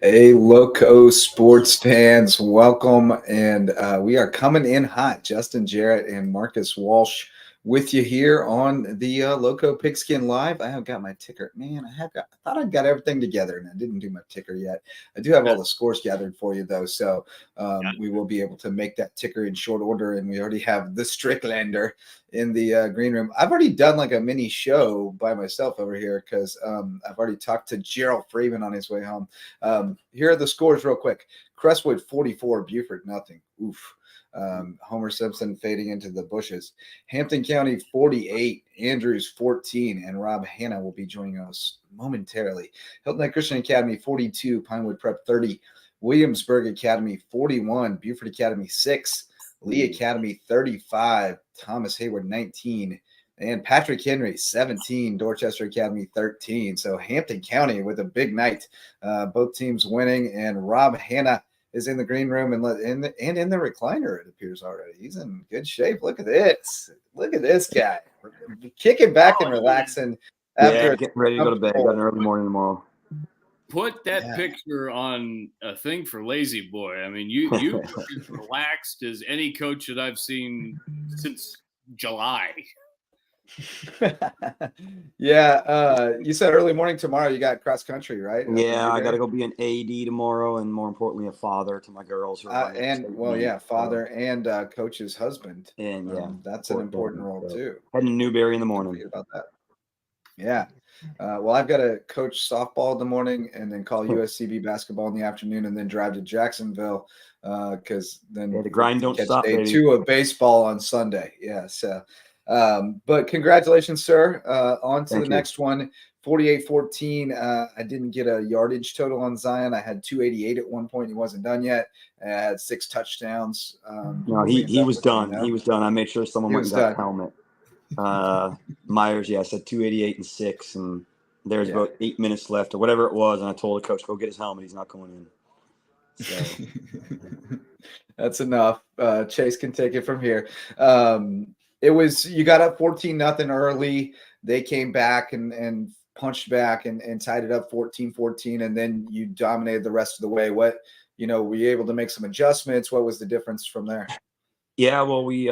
Hey, Loco sports fans, welcome. And we are coming in hot. Justin Jarrett and Marcus Walsh with you here on the Loco Pigskin Live. I have got my ticker. Man, I thought I'd got everything together, and I didn't do my ticker yet. I do have all the scores gathered for you, though. So we will be able to make that ticker in short order. And we already have the Stricklander in the green room. I've already done like a mini show by myself over here because I've already talked to Gerald Freeman on his way home. Here are the scores real quick. Crestwood 44, Beaufort nothing. Oof. Homer Simpson fading into the bushes. Hampton County 48, Andrews 14, and Rob Hanna will be joining us momentarily. Hilton Head Christian Academy 42, Pinewood Prep 30, Williamsburg Academy 41, Beaufort Academy 6, Lee Academy 35, Thomas Hayward 19, and Patrick Henry 17, Dorchester Academy 13. So Hampton County with a big night. Both teams winning, and Rob Hanna is in the green room and in the recliner, it appears already. He's in good shape. Look at this. Look at this guy. Kicking back and relaxing after getting ready to go to bed. Got an early morning tomorrow. Put that picture on a thing for Lazy Boy. I mean, you look as relaxed as any coach that I've seen since July. You said early morning tomorrow. You got cross country, right? Yeah, I got to go be an AD tomorrow, and more importantly, a father to my girls. Father and coach's husband. And that's an important role too. Heading to Newberry in the morning. About that. Yeah. Well, I've got to coach softball in the morning and then call USCB basketball in the afternoon and then drive to Jacksonville because then the grind don't stop. Day 2 of baseball on Sunday. Yeah. So, but congratulations, sir. On to the next one. 48-14. I didn't get a yardage total on Zion. I had 288 at one point. He wasn't done yet. I had 6 touchdowns. No, he was done. He was done. I made sure someone went and got a helmet. Myers, I said 288 and 6, and there's about 8 minutes left or whatever it was, and I told the coach, go get his helmet. He's not going in. So. That's enough. Chase can take it from here. You got up 14-0 early. They came back and punched back and tied it up 14-14, and then you dominated the rest of the way. Were you able to make some adjustments? What was the difference from there? Yeah, well, we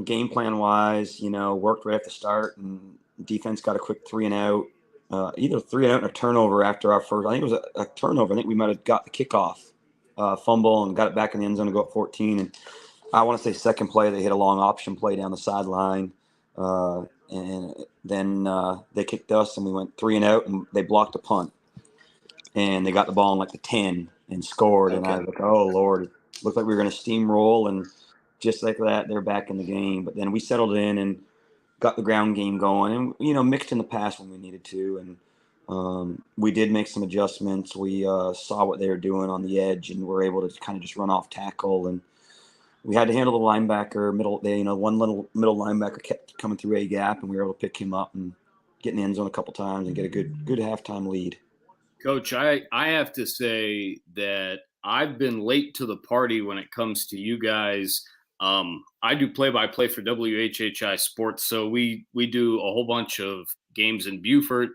game plan wise, worked right at the start, and defense got a quick 3-and-out, either 3-and-out and a turnover after our first. I think it was a turnover. I think we might have got the kickoff, fumble, and got it back in the end zone to go up 14. And I want to say second play, they hit a long option play down the sideline, and then they kicked us, and we went 3-and-out, and they blocked a punt, and they got the ball in like the 10 and scored. Okay. And I was like, oh Lord, it looked like we were going to steamroll, and just like that, they're back in the game. But then we settled in and got the ground game going, and mixed in the pass when we needed to. And we did make some adjustments. We saw what they were doing on the edge, and were able to kind of just run off tackle. And we had to handle the linebacker middle. One little middle linebacker kept coming through a gap, and we were able to pick him up and get in the end zone a couple times and get a good halftime lead. Coach, I have to say that I've been late to the party when it comes to you guys. I do play-by-play for WHHI Sports, so we do a whole bunch of games in Beaufort,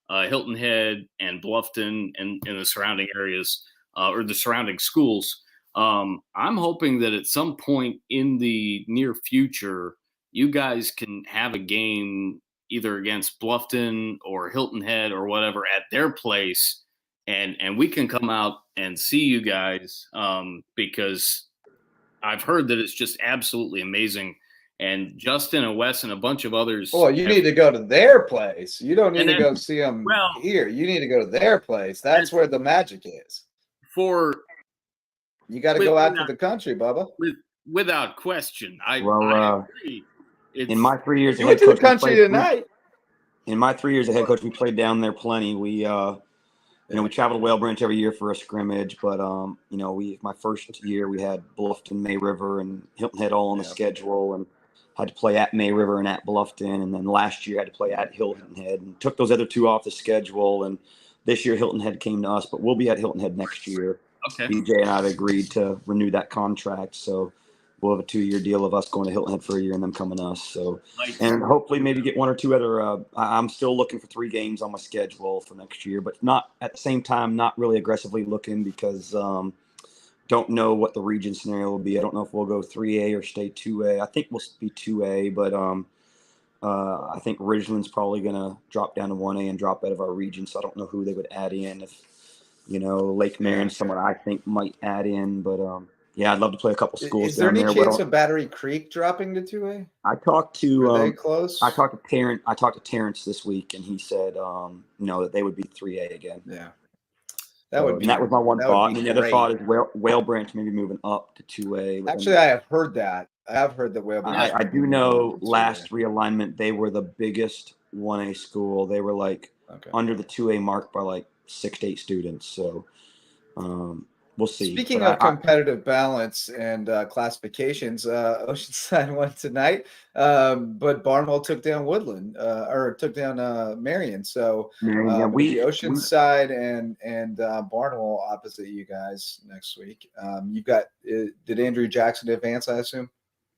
Hilton Head, and Bluffton, and in the surrounding areas, or the surrounding schools. I'm hoping that at some point in the near future, you guys can have a game either against Bluffton or Hilton Head or whatever at their place, and we can come out and see you guys because I've heard that it's just absolutely amazing. And Justin and Wes and a bunch of others. Oh, you need to go to their place. You don't need to go see them here. You need to go to their place. That's where the magic is. You got to go out to the country, Bubba. Without question. I agree. In my 3 years, you went to the country tonight. In my 3 years as head coach, we played down there plenty. We we traveled to Whale Branch every year for a scrimmage, but my first year we had Bluffton, May River, and Hilton Head all on the schedule, and had to play at May River and at Bluffton, and then last year had to play at Hilton Head, and took those other 2 off the schedule. And this year Hilton Head came to us, but we'll be at Hilton Head next year. Okay. BJ and I have agreed to renew that contract, so we'll have a 2-year deal of us going to Hilton Head for a year and them coming to us. So, Nice. and hopefully maybe get 1 or 2 other. I'm still looking for 3 games on my schedule for next year, but not at the same time, not really aggressively looking because don't know what the region scenario will be. I don't know if we'll go 3A or stay 2A. I think we'll be 2A, but I think Ridgeland's probably going to drop down to 1A and drop out of our region. So I don't know who they would add in. If Lake Marion's someone I think might add in, but yeah, I'd love to play a couple schools Is there down any there. chance of Battery Creek dropping to 2A? I talked to Are they close? I talked to Terrence this week, and he said that they would be 3A again. Yeah. That was my one thought. And the other thought is Whale Branch maybe moving up to 2A. Actually, I have heard that. I have heard that Whale Branch. I do know last realignment they were the biggest 1A school. They were like under the 2A mark by like 6 to 8 students. So we'll see. Speaking of competitive balance and classifications, Oceanside won tonight, but Barnwell took down Woodland or took down Marion. So we Oceanside and Barnwell opposite you guys next week. You got did Andrew Jackson advance? I assume.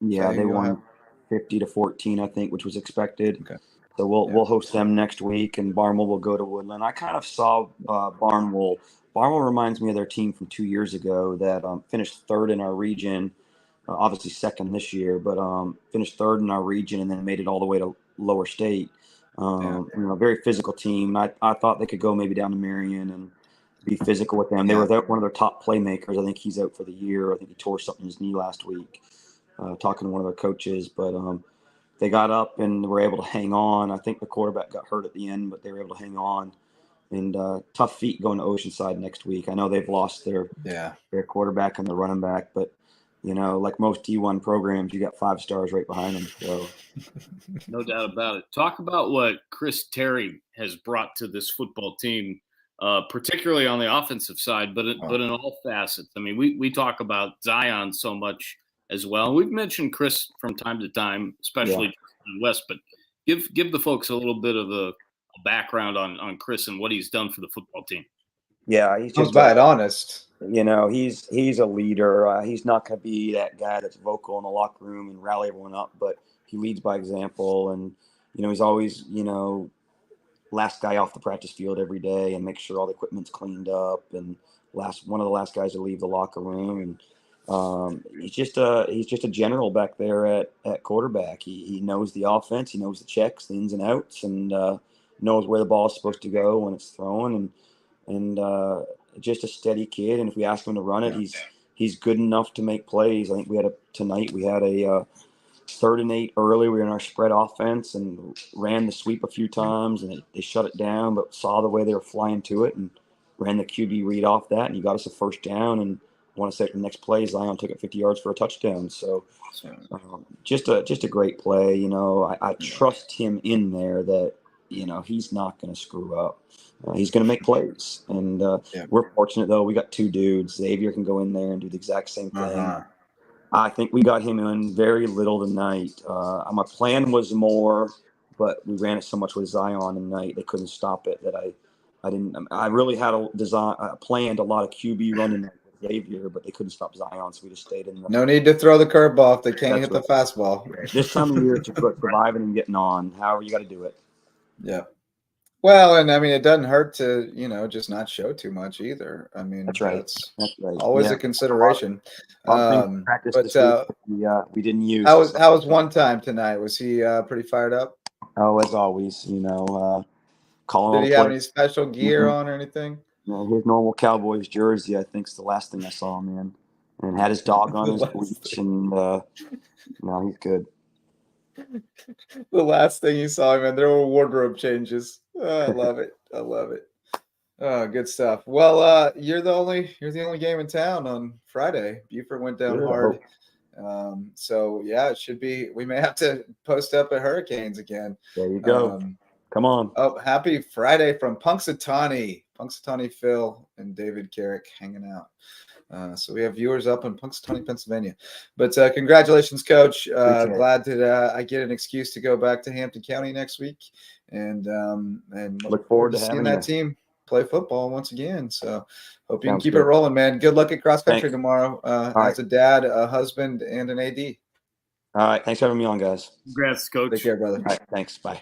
Yeah, they won 50-14, I think, which was expected. Okay. So we'll host them next week, and Barnwell will go to Woodland. I kind of saw Barnwell. Barnwell reminds me of their team from 2 years ago that finished 3rd in our region, obviously 2nd this year, but finished 3rd in our region and then made it all the way to lower state. Very physical team. I thought they could go maybe down to Marion and be physical with them. They were one of their top playmakers. I think he's out for the year. I think he tore something in his knee last week, talking to one of their coaches. But they got up and were able to hang on. I think the quarterback got hurt at the end, but they were able to hang on. And tough feat going to Oceanside next week. I know they've lost their quarterback and their running back, but like most D1 programs, you got 5 stars right behind them. So no doubt about it. Talk about what Chris Terry has brought to this football team, particularly on the offensive side, but in all facets. I mean, we talk about Zion so much as well. We've mentioned Chris from time to time, especially in West, but give the folks a little bit of a background on Chris and what he's done for the football team. Yeah, he's just honest. He's a leader. He's not going to be that guy that's vocal in the locker room and rally everyone up, but he leads by example. And he's always last guy off the practice field every day and make sure all the equipment's cleaned up and one of the last guys to leave the locker room. And he's just a general back there at quarterback. He knows the offense. He knows the checks, the ins and outs, and knows where the ball is supposed to go when it's thrown, and just a steady kid. And if we ask him to run it, he's good enough to make plays. I think tonight we had a 3rd and 8 early. We were in our spread offense and ran the sweep a few times, and they shut it down, but saw the way they were flying to it and ran the QB read off that, and he got us a 1st down. And I want to say the next play, Zion took it 50 yards for a touchdown. So just a great play. I trust him in there that he's not going to screw up. He's going to make plays. And we're fortunate, though. We got 2 dudes. Xavier can go in there and do the exact same thing. I think we got him in very little tonight. My plan was more, but we ran it so much with Zion tonight, they couldn't stop it that I didn't. I really had planned a lot of QB running with Xavier, but they couldn't stop Zion, so we just stayed in. No need to throw the curveball if they can't hit the fastball. This time of year, it's just about surviving and getting on. However, you got to do it. Yeah. Well, and I mean, it doesn't hurt to just not show too much either. I mean, that's right. Always a consideration. But we didn't use. How was one time tonight? Was he pretty fired up? Oh, as always, calling. Did he have any special gear on or anything? His normal Cowboys jersey, I think, is the last thing I saw him in, and had his dog on his bleach, and he's good. The last thing you saw him in, there were wardrobe changes. I love it. I love it. Oh, good stuff. Well, you're the only game in town on Friday. Buford went down hard. So yeah, it should be. We may have to post up at Hurricanes again. There you go. Come on. Oh, happy Friday from Punxsutawney. Punxsutawney Phil and David Carrick hanging out. So we have viewers up in Punxsutawney, Pennsylvania. But congratulations, Coach. Glad that I get an excuse to go back to Hampton County next week, and look forward to seeing that team. play football once again. So hope you can Sounds keep good. it rolling, man. Good luck at cross country Thanks. tomorrow right. as a dad, a husband, and an AD. All right. Thanks for having me on, guys. Congrats, Coach. Take care, brother. All right. Thanks. Bye.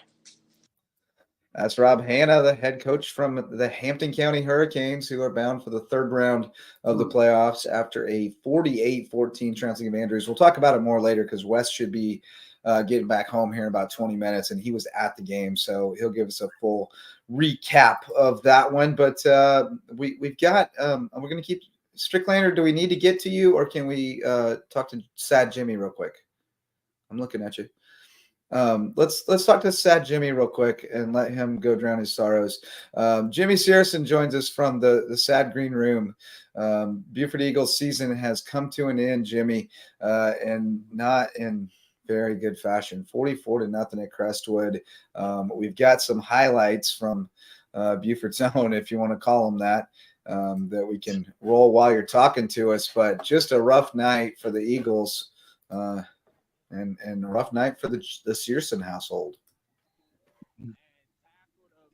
That's Rob Hanna, the head coach from the Hampton County Hurricanes, who are bound for the third round of the playoffs after a 48-14 trouncing of Andrews. We'll talk about it more later because Wes should be getting back home here in about 20 minutes, and he was at the game, so he'll give us a full recap of that one. But we've got we're going to keep Stricklander. Do we need to get to you, or can we talk to Sad Jimmy real quick? I'm looking at you. Let's talk to Sad Jimmy real quick and let him go drown his sorrows. Jimmy Searson joins us from the Sad Green Room. Buford Eagles season has come to an end, Jimmy, and not in very good fashion. 44-0 at Crestwood. We've got some highlights from Buford's own, if you want to call them that, that we can roll while you're talking to us. But just a rough night for the Eagles. And a rough night for the Searson household.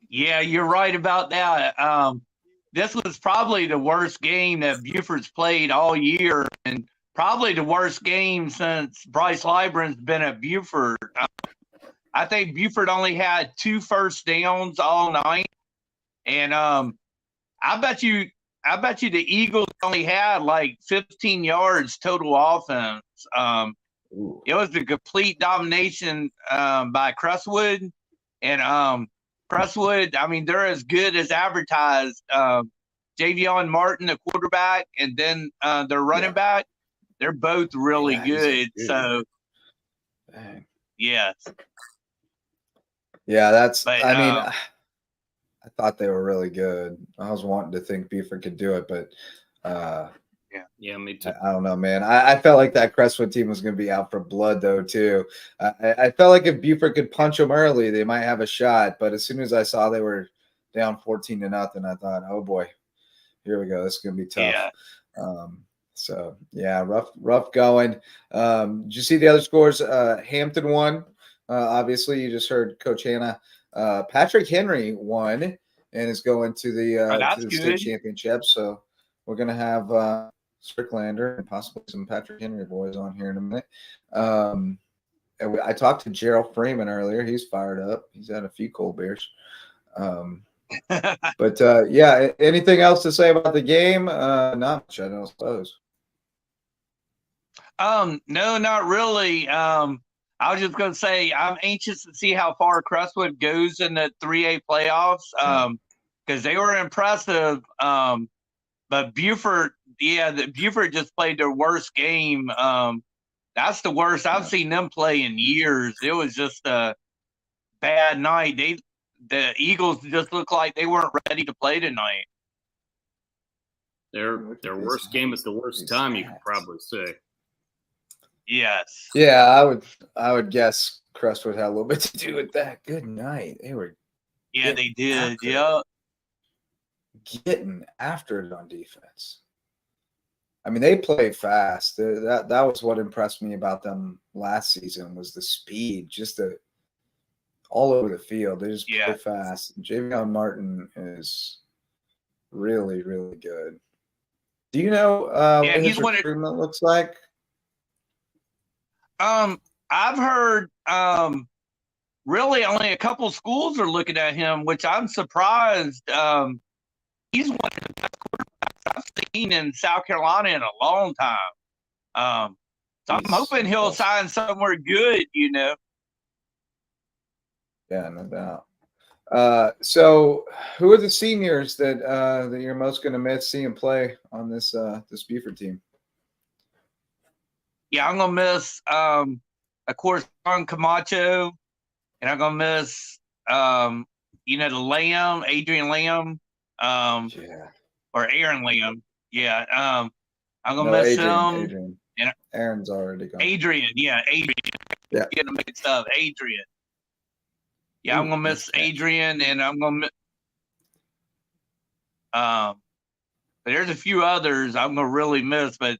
Yeah, you're right about that. This was probably the worst game that Buford's played all year, and probably the worst game since Bryce Libron's been at Buford. I think Buford only had 2 first downs all night, and I bet you the Eagles only had like 15 yards total offense. It was a complete domination by Crestwood. And Crestwood, I mean, they're as good as advertised. Javion Martin, the quarterback, and then their running back, they're both really good. So, yes. Yeah, I mean, I thought they were really good. I was wanting to think Buford could do it, but yeah, me too. I don't know, man. I felt like that Crestwood team was going to be out for blood, though, too. I felt like if Buford could punch them early, they might have a shot. But as soon as I saw they were down 14-0, I thought, oh boy, here we go. This is going to be tough. Yeah. So yeah, rough going. Did you see the other scores? Hampton won. Obviously, you just heard Coach Hanna. Patrick Henry won and is going to the state championship. So we're going to have Stricklander and possibly some Patrick Henry boys on here in a minute. And I talked to Gerald Freeman earlier. He's fired up. He's had a few cold beers. But yeah, anything else to say about the game? Not much, I don't suppose. No, not really. I was just going to say I'm anxious to see how far Crestwood goes in the 3A playoffs because they were impressive. But Buford, Buford just played their worst game. That's the worst I've seen them play in years. It was just a bad night. The Eagles just looked like they weren't ready to play tonight. Their worst game at the worst time, you could probably say. Yes. Yeah, I would guess Crestwood had a little bit to do with that. Good night. They were. Yeah, they did. Yeah. Getting after it on defense. I mean, they play fast. That was what impressed me about them last season was the speed, just all over the field. They just play fast. Javion Martin is really, really good. Do you know what his recruitment looks like? I've heard really only a couple schools are looking at him, which I'm surprised. He's one of the best quarterbacks I've seen in South Carolina in a long time. So I'm hoping he'll sign somewhere good, you know. Yeah, no doubt. So who are the seniors that you're most going to miss seeing play on this Buford team? Yeah, I'm going to miss, of course, John Camacho, and I'm going to miss, the Lamb, Adrian Lamb, or Aaron Lamb. Yeah, I'm going to miss him. Adrian. And Aaron's already gone. Adrian. Yeah. Getting mixed up. Adrian. Yeah, I'm going to miss Adrian, and I'm going to but there's a few others I'm going to really miss, but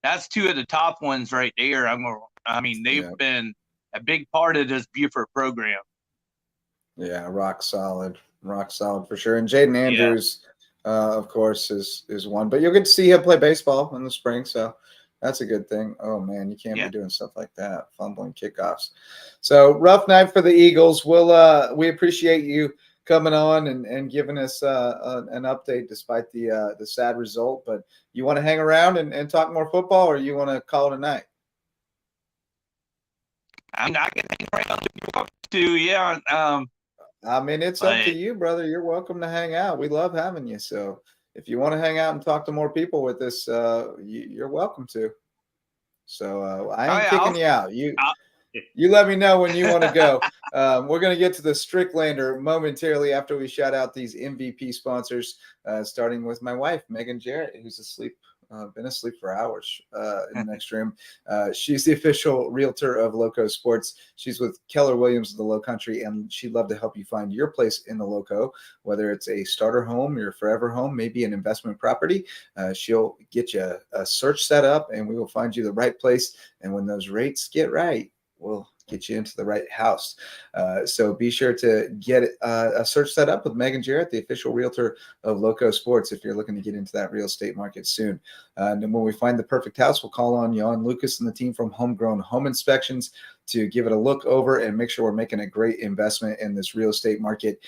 that's two of the top ones right there. They've been a big part of this Buford program. Yeah, rock solid. rock solid for sure. And Jaden Andrews, of course, is one. But you'll get to see him play baseball in the spring, so that's a good thing. Oh man, you can't be doing stuff like that, fumbling kickoffs. So rough night for the Eagles. We appreciate you coming on and giving us an update despite the sad result. But you want to hang around and talk more football, or you want to call it a night? I can hang around if you want to. Yeah. I mean, it's up to you, brother. You're welcome to hang out. We love having you. So if you want to hang out and talk to more people with us, you're welcome to. So I ain't kicking you out. You let me know when you want to go. We're going to get to the Stricklander momentarily after we shout out these MVP sponsors, starting with my wife, Megan Jarrett, who's asleep. Been asleep for hours in the next room. She's the official realtor of LowcoSports. She's with Keller Williams of the Low Country, and she'd love to help you find your place in the Loco, whether it's a starter home, your forever home, maybe an investment property. She'll get you a search set up, and we will find you the right place. And when those rates get right, we'll get you into the right house. So be sure to get a search set up with Megan Jarrett, the official realtor of LowcoSports, if you're looking to get into that real estate market soon. And then when we find the perfect house, we'll call on Jan Lucas and the team from Homegrown Home Inspections to give it a look over and make sure we're making a great investment in this real estate market.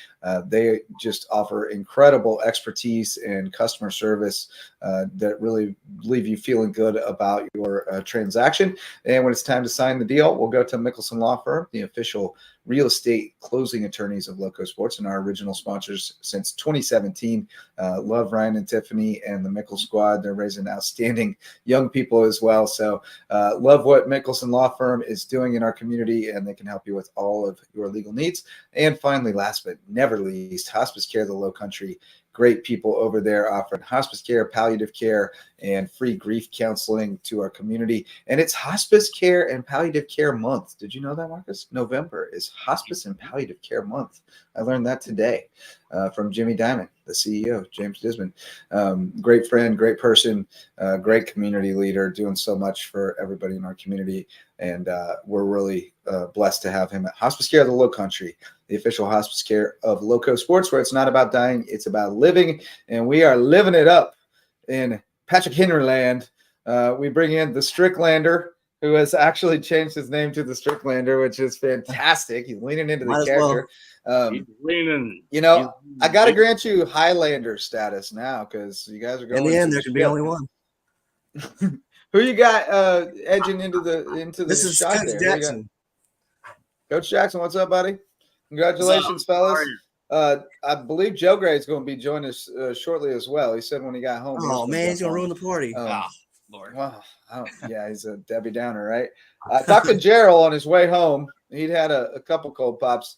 They just offer incredible expertise and customer service that really leave you feeling good about your transaction. And when it's time to sign the deal, we'll go to Mickelson Law Firm, the official real estate closing attorneys of LowcoSports and our original sponsors since 2017. Love Ryan and Tiffany and the Mickle squad. They're raising outstanding young people as well. So love what Mickelson Law Firm is doing in our community, and they can help you with all of your legal needs. And finally, last but never least, Hospice Care of the Low Country. Great people over there offering hospice care, palliative care, and free grief counseling to our community. And it's Hospice Care and Palliative Care Month. Did you know that, Marcus? November is Hospice and Palliative Care Month. I learned that today from Jimmy Diamond, the CEO, James Dismond. Great friend, great person, great community leader, doing so much for everybody in our community. And we're really blessed to have him at Hospice Care of the Low Country, the official hospice care of LowcoSports, where it's not about dying, it's about living. And we are living it up in Patrick Henry land. We bring in the Stricklander, who has actually changed his name to the Stricklander, which is fantastic. He's leaning into the character. He's leaning. You know, I got to grant you Highlander status now because you guys are going. In the end, there can be only one. Who you got edging into the This is shot Coach there? Jackson. Coach Jackson, what's up, buddy? Congratulations, fellas. I believe Joe Gray is going to be joining us shortly as well. He said when he got home. Oh, man, he's going to ruin the party. Lord. Wow. Yeah, he's a Debbie Downer, right? I talked to Jarrett on his way home. He'd had a couple cold pops.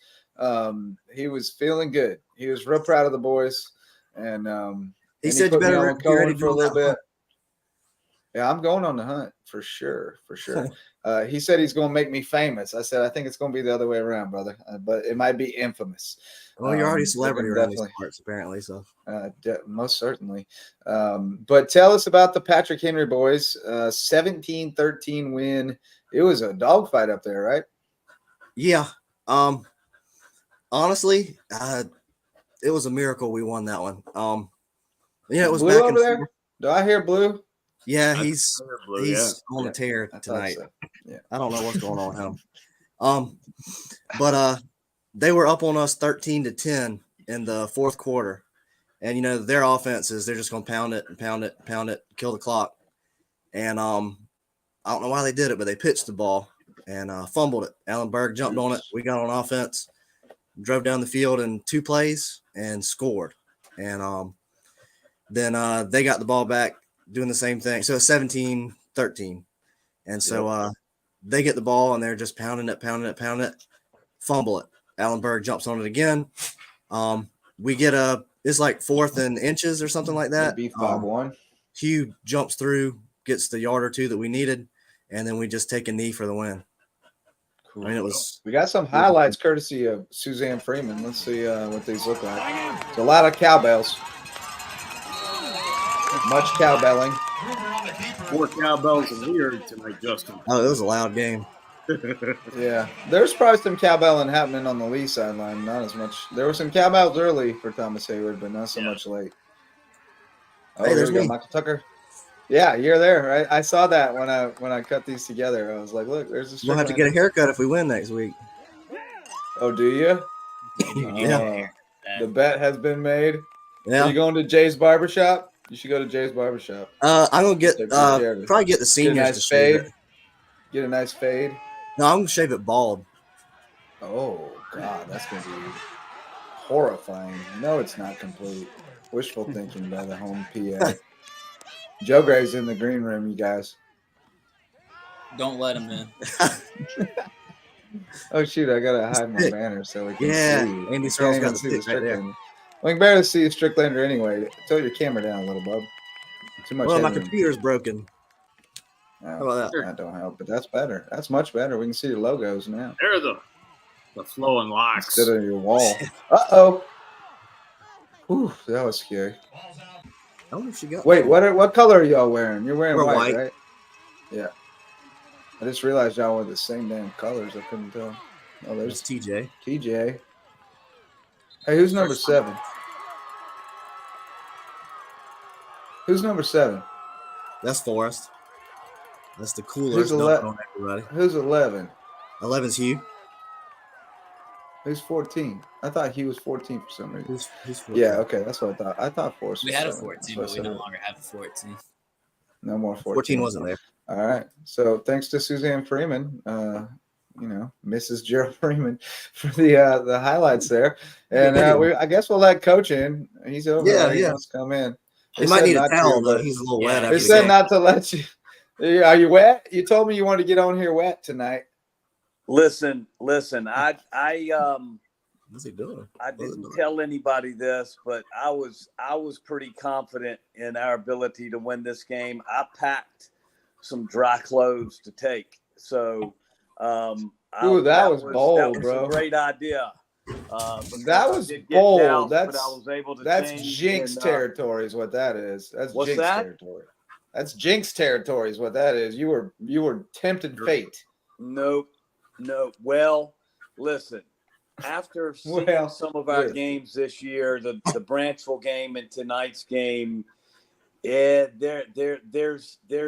He was feeling good. He was real proud of the boys. And he said you better get ready for a little bit. Yeah, I'm going on the hunt for sure. He said he's going to make me famous. I said, I think it's going to be the other way around, brother. But it might be infamous. Well, you're already a celebrity around these parts, apparently. So most certainly. But tell us about the Patrick Henry boys. 17-13 win. It was a dogfight up there, right? Yeah. Honestly, it was a miracle we won that one. Yeah, it was Blue back over there. Do I hear Blue? Yeah, he's on the tear tonight. So. Yeah. I don't know what's going on with him. But they were up on us 13-10 in the fourth quarter. And, you know, their offenses, they're just going to pound it, kill the clock. And I don't know why they did it, but they pitched the ball and fumbled it. Alan Berg jumped on it. We got on offense, drove down the field in 2 plays and scored. And then they got the ball back doing the same thing. So it's 17-13. And so they get the ball and they're just pounding it, fumble it. Alan Berg jumps on it again. We get it's like 4th and inches or something like that. Maybe 5-1. Hugh jumps through, gets the yard or 2 that we needed, and then we just take a knee for the win. Cool. I mean, we got some highlights courtesy of Suzanne Freeman. Let's see what these look like. It's a lot of cowbells. Much cowbelling. 4 cowbells and we heard tonight, Justin. Oh, it was a loud game. Yeah, there's probably some cowbelling happening on the Lee sideline. Not as much. There were some cowbells early for Thomas Hayward, but not so much late. Oh, Hey, here there's we go, me. Michael Tucker. Yeah, you're there. Right? I saw that when I cut these together. I was like, look, there's a We'll have to get a haircut if we win next week. Oh, do you? Yeah. The bet has been made. Yeah. Are you going to Jay's barbershop? You should go to Jay's barbershop. I'm gonna get Jared. probably get the Get a seniors nice to shave fade. it. Get a nice fade. No, I'm gonna shave it bald. Oh God, that's gonna be horrifying. No, it's not complete. Wishful thinking by the home PA. Joe Gray's in the green room, you guys. Don't let him in. Oh shoot, I gotta hide my banner so we can see. Andy You Searle's can't got even the see the pick right there. Strickland. We can barely see Stricklander anyway. Tilt your camera down a little, bub. Too much. Well, my headroom. computer's broken. Oh, How about that? that don't help, but that's better. That's much better. We can see the logos now They're the flowing locks. instead of your wall. Uh-oh. Whew, that was scary. I wonder if she got. Wait, what color are y'all wearing? You're wearing We're white, white. right? Yeah. I just realized y'all were the same damn colors. I couldn't tell. Oh, There's there's TJ. TJ. Hey, who's number 7? Who's number 7? That's Forrest. That's the Who's coolest. ele- On everybody. Who's 11? 11's Hugh. Who's 14? I thought he was 14 for some reason. Who's 14? Yeah, okay, that's what I thought. I thought Forrest We was had a 7. 14, That's but what we I no said. longer have a 14. No more 14. 14 wasn't there. All right. So thanks to Suzanne Freeman, Mrs. Gerald Freeman for the highlights there. And I guess we'll let Coach in. He's over Yeah, there. He yeah. wants to come in. He They might said need a not to, towel, but though. He's a little Yeah, wet they after They the said game. not to let you. Are you wet? You told me you wanted to get on here wet tonight. Listen. I What's he doing? I didn't tell anybody this, but I was pretty confident in our ability to win this game. I packed some dry clothes to take, so that was bold, that was bro. a great idea. That was bold. That's jinx and, territory is what that is. That's what's jinx that? territory. That's jinx territory is what that is. You were tempted fate. Nope. Well, listen. After seeing some of our games this year, the Branchville game and tonight's game, there's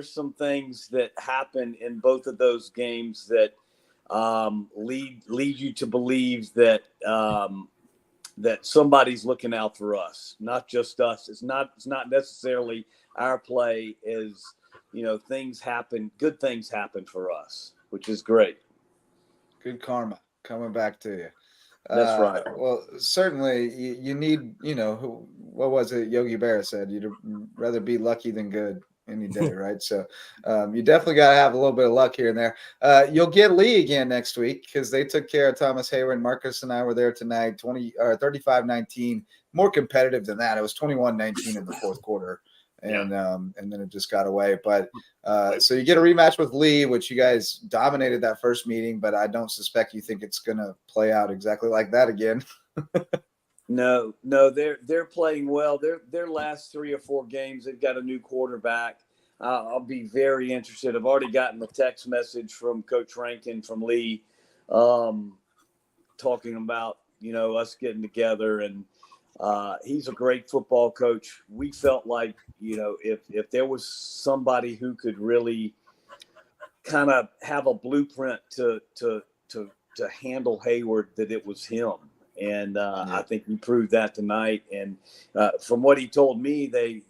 some things that happen in both of those games that lead you to believe that that somebody's looking out for us, not just us. It's not necessarily our play. Is things happen, good things happen for us, which is great. Good karma coming back to you. That's right. Well, certainly you need, what was it Yogi Berra said? You'd rather be lucky than good any day, right? So you definitely got to have a little bit of luck here and there. You'll get Lee again next week because they took care of Thomas Hayward. Marcus and I were there tonight, 35-19. More competitive than that. It was 21-19 in the fourth quarter. And then it just got away. But so you get a rematch with Lee, which you guys dominated that first meeting, but I don't suspect you think it's going to play out exactly like that again. No, they're playing well. Their last 3 or 4 games, they've got a new quarterback. I'll be very interested. I've already gotten a text message from Coach Rankin from Lee, talking about us getting together, and he's a great football coach. We felt like if there was somebody who could really kind of have a blueprint to handle Hayward, that it was him. And I think we proved that tonight. And from what he told me, they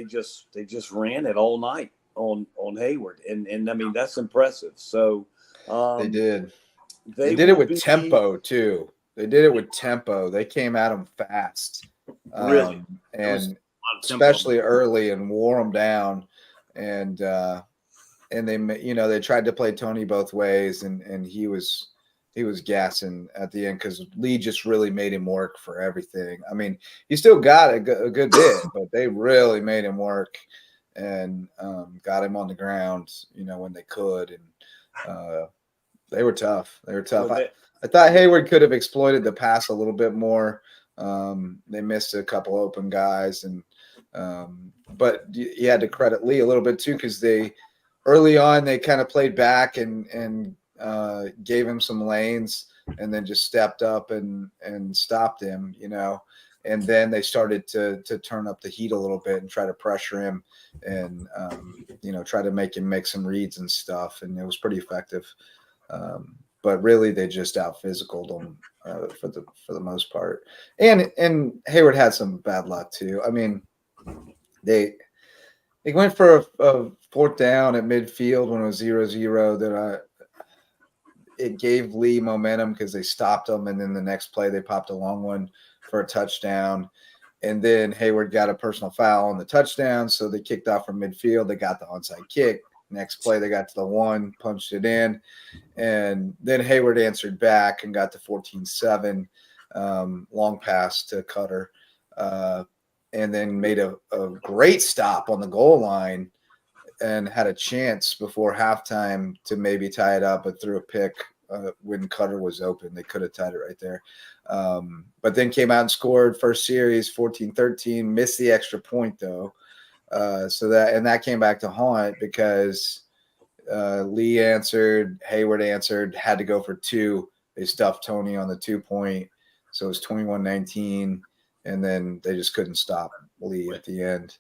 just ran it all night on Hayward, and I mean that's impressive. So they did. They did it with tempo too. They did it with tempo. They came at him fast, really, and especially early, and wore them down. And they tried to play Tony both ways, and he was gassing at the end because Lee just really made him work for everything. I mean, he still got a good bit, but they really made him work and got him on the ground, when they could. And they were tough. I thought Hayward could have exploited the pass a little bit more. They missed a couple open guys, but you had to credit Lee a little bit too because early on they kind of played back and gave him some lanes, and then just stepped up and stopped him, and then they started to turn up the heat a little bit and try to pressure him and, try to make him make some reads and stuff. And it was pretty effective. But really they just out physicaled him for the most part. And Hayward had some bad luck too. I mean, they went for a fourth down at midfield when it was 0-0 that it gave Lee momentum because they stopped him. And then the next play, they popped a long one for a touchdown. And then Hayward got a personal foul on the touchdown. So they kicked off from midfield. They got the onside kick. Next play, they got to the 1, punched it in. And then Hayward answered back and got to 14-7, long pass to Cutter. And then made a great stop on the goal line and had a chance before halftime to maybe tie it up, but threw a pick when Cutter was open. They could have tied it right there. But then came out and scored first series, 14-13, missed the extra point though. So that came back to haunt because Lee answered, Hayward answered, had to go for 2. They stuffed Tony on the 2-point. So it was 21-19. And then they just couldn't stop Lee at the end.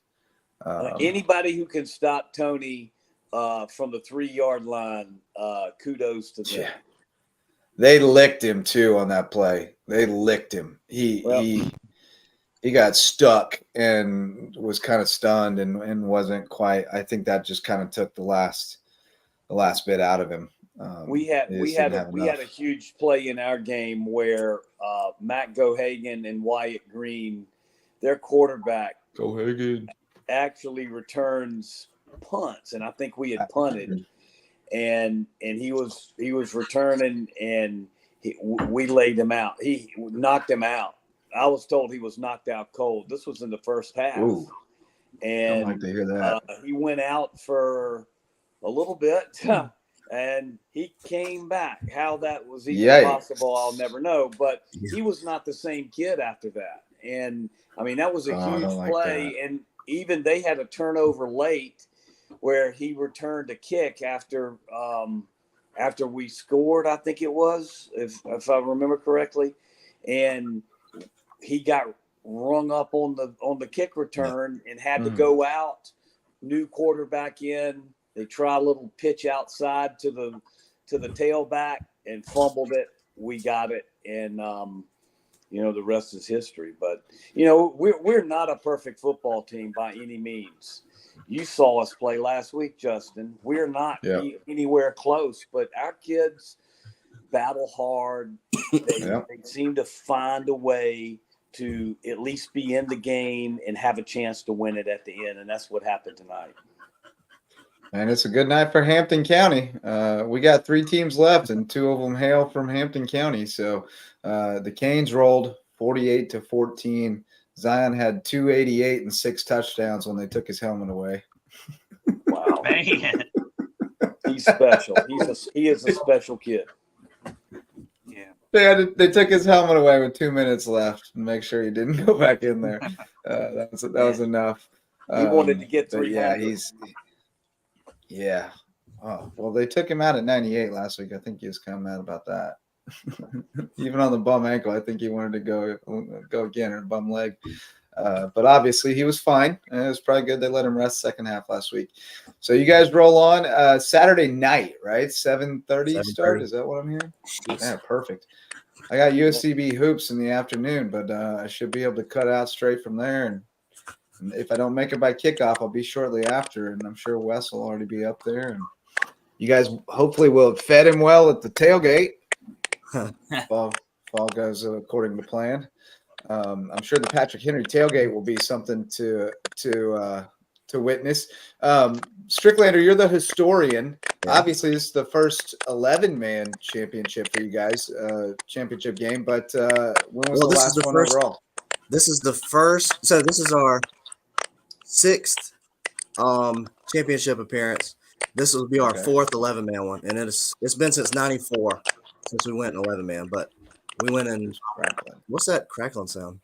Anybody who can stop Tony from the 3-yard line, kudos to them. Yeah. They licked him too on that play. They licked him. He got stuck and was kind of stunned and wasn't quite. I think that just kind of took the last bit out of him. We had a huge play in our game where Matt Gohagan and Wyatt Green, their quarterback, actually returns punts, and I think we had punted, and he was returning, and we laid him out. He knocked him out. I was told he was knocked out cold. This was in the first half. Ooh. And I'd like to hear that. He went out for a little bit. And he came back. How that was even possible, I'll never know. But he was not the same kid after that. And, I mean, that was a huge play. And even they had a turnover late where he returned a kick after we scored, I think it was, if I remember correctly. And he got rung up on the kick return and had to go out, new quarterback in. They try a little pitch outside to the tailback and fumbled it. We got it, and the rest is history. But we're not a perfect football team by any means. You saw us play last week, Justin. We're not anywhere close, but our kids battle hard. They seem to find a way to at least be in the game and have a chance to win it at the end, and that's what happened tonight. And it's a good night for Hampton County. We got 3 teams left, and 2 of them hail from Hampton County. So the Canes rolled 48-14. Zion had 288 and 6 touchdowns when they took his helmet away. Wow, Man. he's special. He is a special kid. Yeah. They took his helmet away with 2 minutes left and make sure he didn't go back in there. That was enough. He wanted to get 300. Yeah. Oh, well, they took him out at 98 last week. I think he was kind of mad about that. Even on the bum ankle, I think he wanted to go again, or bum leg. But obviously he was fine. And it was probably good they let him rest second half last week. So you guys roll on Saturday night, right? 7:30 start. Is that what I'm hearing? Yeah, perfect. I got USCB hoops in the afternoon, but I should be able to cut out straight from there. And if I don't make it by kickoff, I'll be shortly after, and I'm sure Wes will already be up there. And you guys hopefully will have fed him well at the tailgate. If all goes according to plan. I'm sure the Patrick Henry tailgate will be something to witness. Stricklander, you're the historian. Yeah. Obviously, this is the first 11-man championship for you guys, championship game. But when was the last one overall? This is the first. So this is our 6th championship appearance. This will be our 4th 11-man one, and it's been since '94 since we went in 11-man. But we went in. What's that crackling sound?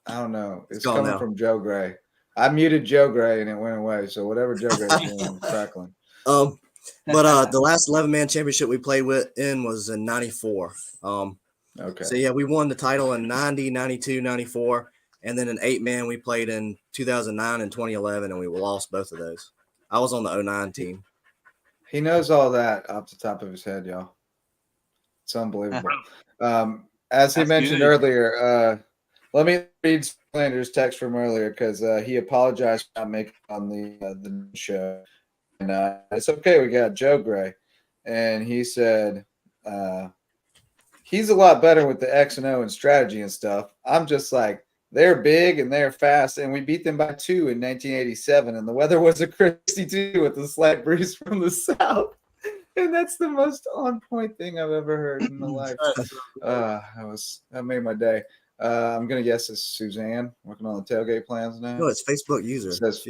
I don't know. It's coming from Joe Gray. I muted Joe Gray and it went away. So whatever Joe Gray's doing, crackling. But the last 11-man championship we played was in 94. Okay. So, yeah, we won the title in 90, 92, 94. And then an 8-man we played in 2009 and 2011, and we lost both of those. I was on the 09 team. He knows all that off the top of his head, y'all. It's unbelievable. As he That's mentioned good. earlier, let me read Slander's text from earlier because he apologized for not making it on the show. And it's okay. We got Joe Gray. And he said he's a lot better with the X and O and strategy and stuff. I'm just like, they're big and they're fast, and we beat them by 2 in 1987, and the weather was a crispy too with a slight breeze from the south. And that's the most on-point thing I've ever heard in my life. That made my day. I'm gonna guess it's Suzanne working on the tailgate plans now. No, it's Facebook user. It says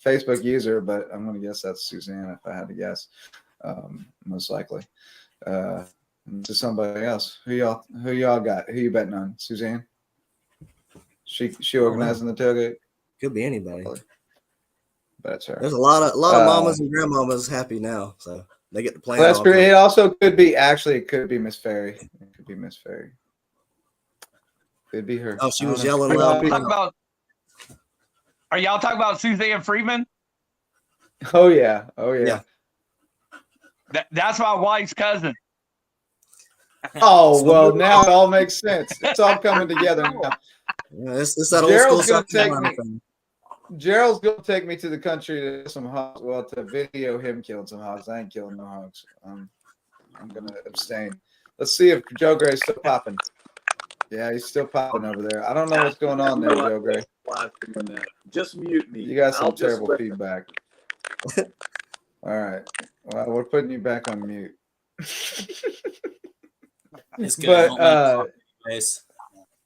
Facebook user, but I'm gonna guess that's Suzanne if I had to guess. Most likely. To somebody else. Who y'all got? Who you betting on? Suzanne? She organizing the tailgate? Could be anybody. That's her. There's a lot of mamas and grandmamas happy now, so they get to play. That's great. It also could be it could be Miss Ferry. It could be Miss Ferry. Could be her. Oh, she was yelling loud. Are y'all talking about Suzanne Freeman? Oh yeah. That's my wife's cousin. Oh well, now it all makes sense. It's all coming together now. Yeah, it's that old school Gerald's gonna take me to the country to some hogs. Well, to video him killing some hogs. I ain't killing no hogs. I'm gonna abstain. Let's see if Joe Gray's still popping. Yeah, he's still popping over there. I don't know what's going on there, Joe Gray. Just mute me. You got some terrible feedback. All right. Well, we're putting you back on mute. It's good.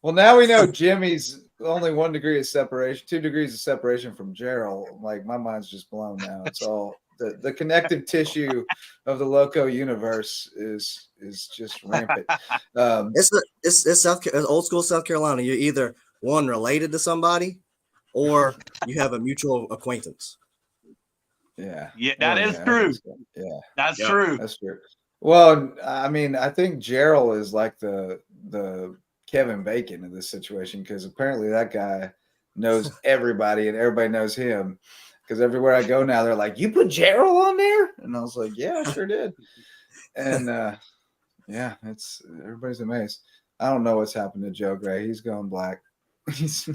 Well, now we know Jimmy's only 1 degree of separation, 2 degrees of separation from Gerald. Like, my mind's just blown now. It's all the connective tissue of the Lowco universe is just rampant. It's old school South Carolina. You're either one related to somebody, or you have a mutual acquaintance. Yeah, that is true. Yeah, that's true. That's true. Well, I mean, I think Gerald is like the Kevin Bacon in this situation because apparently that guy knows everybody and everybody knows him. Because everywhere I go now, they're like, "You put Gerald on there?" And I was like, "Yeah, I sure did." And yeah, it's everybody's amazed. I don't know what's happened to Joe Gray. He's going black. It's a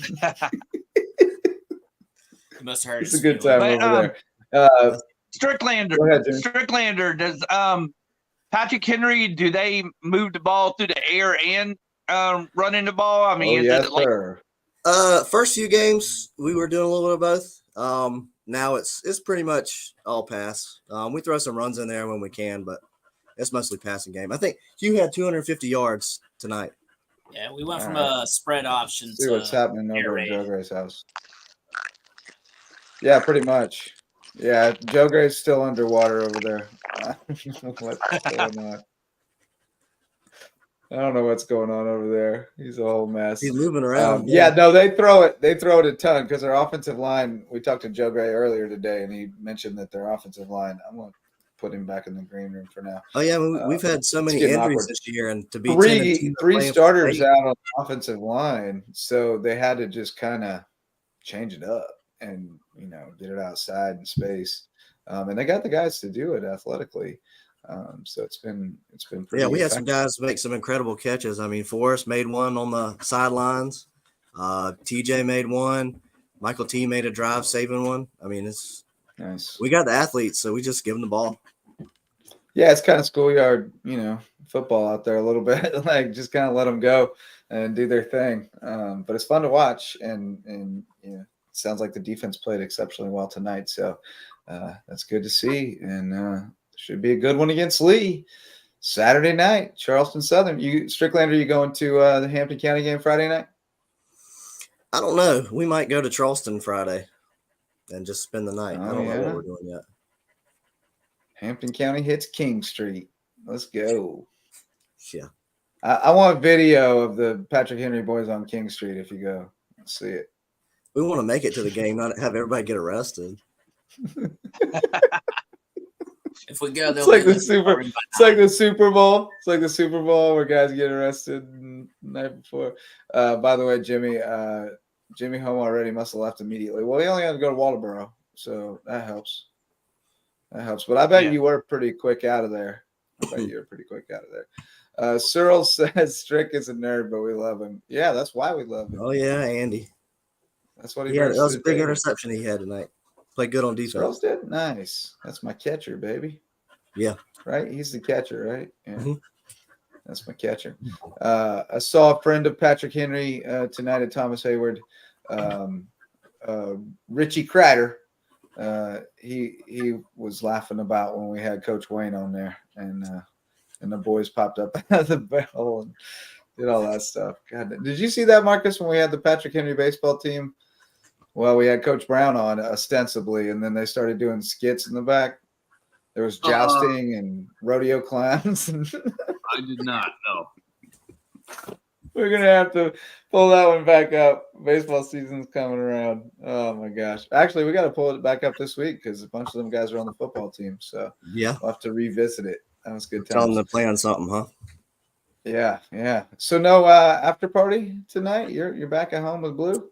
good time over there. Stricklander. Go ahead, Stricklander, does Patrick Henry, do they move the ball through the air and running the ball? I mean, yes, sir. First few games we were doing a little bit of both. Now it's pretty much all pass. We throw some runs in there when we can, but it's mostly passing game. I think Hugh had 250 yards tonight. Yeah, we went from a spread option See to what's happening over at Joe Gray's house. Yeah, pretty much. Yeah, Joe Gray's still underwater over there. What's going on? I don't know what's going on over there. He's a whole mess. He's moving around. No, they throw it. They throw it a ton because their offensive line. We talked to Joe Gray earlier today, and he mentioned that their offensive line. I'm going to put him back in the green room for now. Oh yeah, we've had so many injuries this year, and to be three starters out on the offensive line, so they had to just kind of change it up and get it outside in space. And they got the guys to do it athletically. So it's been pretty we had effective. some guys make some incredible catches. I mean, Forrest made one on the sidelines. TJ made one. Michael T made a drive saving one. I mean, it's nice. We got the athletes, so we just give them the ball. Yeah, it's kind of schoolyard, football out there a little bit. Like just kind of let them go and do their thing. But it's fun to watch, and it sounds like the defense played exceptionally well tonight. So that's good to see, and should be a good one against Lee Saturday night, Charleston Southern. Stricklander, you going to the Hampton County game Friday night? I don't know. We might go to Charleston Friday and just spend the night. I don't know what we're doing yet. Hampton County hits King Street. Let's go. Yeah. I want video of the Patrick Henry boys on King Street if you go. Let's see it. We want to make it to the game, not have everybody get arrested. If we go, It's like the Super. It's like the Super Bowl. It's like the Super Bowl where guys get arrested the night before. By the way, Jimmy home already must have left immediately. Well, he only had to go to Waldeboro, so that helps. That helps. But I bet you were pretty quick out of there. Cyril says Strick is a nerd, but we love him. Yeah, that's why we love him. Oh yeah, Andy. That's what he Yeah, brings. that was to a the big table. interception he had tonight. Played good on defense. Cyril's did nice. That's my catcher, baby. Yeah. Right? He's the catcher, right? Yeah. Mm-hmm. That's my catcher. I saw a friend of Patrick Henry tonight at Thomas Hayward, Richie Crider. He was laughing about when we had Coach Wayne on there, and the boys popped up out of the barrel and did all that stuff. God, did you see that, Marcus, when we had the Patrick Henry baseball team? Well, we had Coach Brown on ostensibly, and then they started doing skits in the back. There was jousting and rodeo clowns. I did not know. We're going to have to pull that one back up. Baseball season's coming around. Oh, my gosh. Actually, we got to pull it back up this week because a bunch of them guys are on the football team. So yeah, we'll have to revisit it. That was good. Tell them to plan something, huh? Yeah. So no after party tonight? You're back at home with Blue?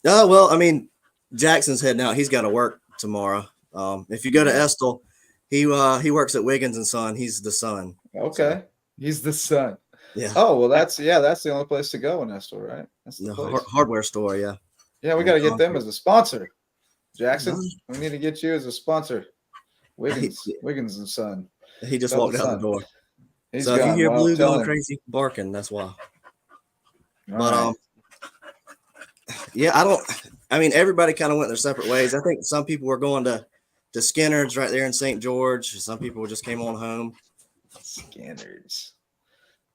Oh, well, I mean, Jackson's heading out. He's got to work tomorrow. If you go to Estill, he works at Wiggins and Son. He's the son. Okay. So. He's the son. Yeah. Oh, well, that's the only place to go in Estill, right? That's the hardware store, yeah. Yeah, we got to get them as a sponsor. Jackson, we need to get you as a sponsor. Wiggins and Son. He just walked out the door. He's so gone. if you hear Well, Blue going crazy barking, that's why. But yeah, everybody kind of went their separate ways. I think some people were going to Skinner's right there in St. George. Some people just came on home. Skinner's.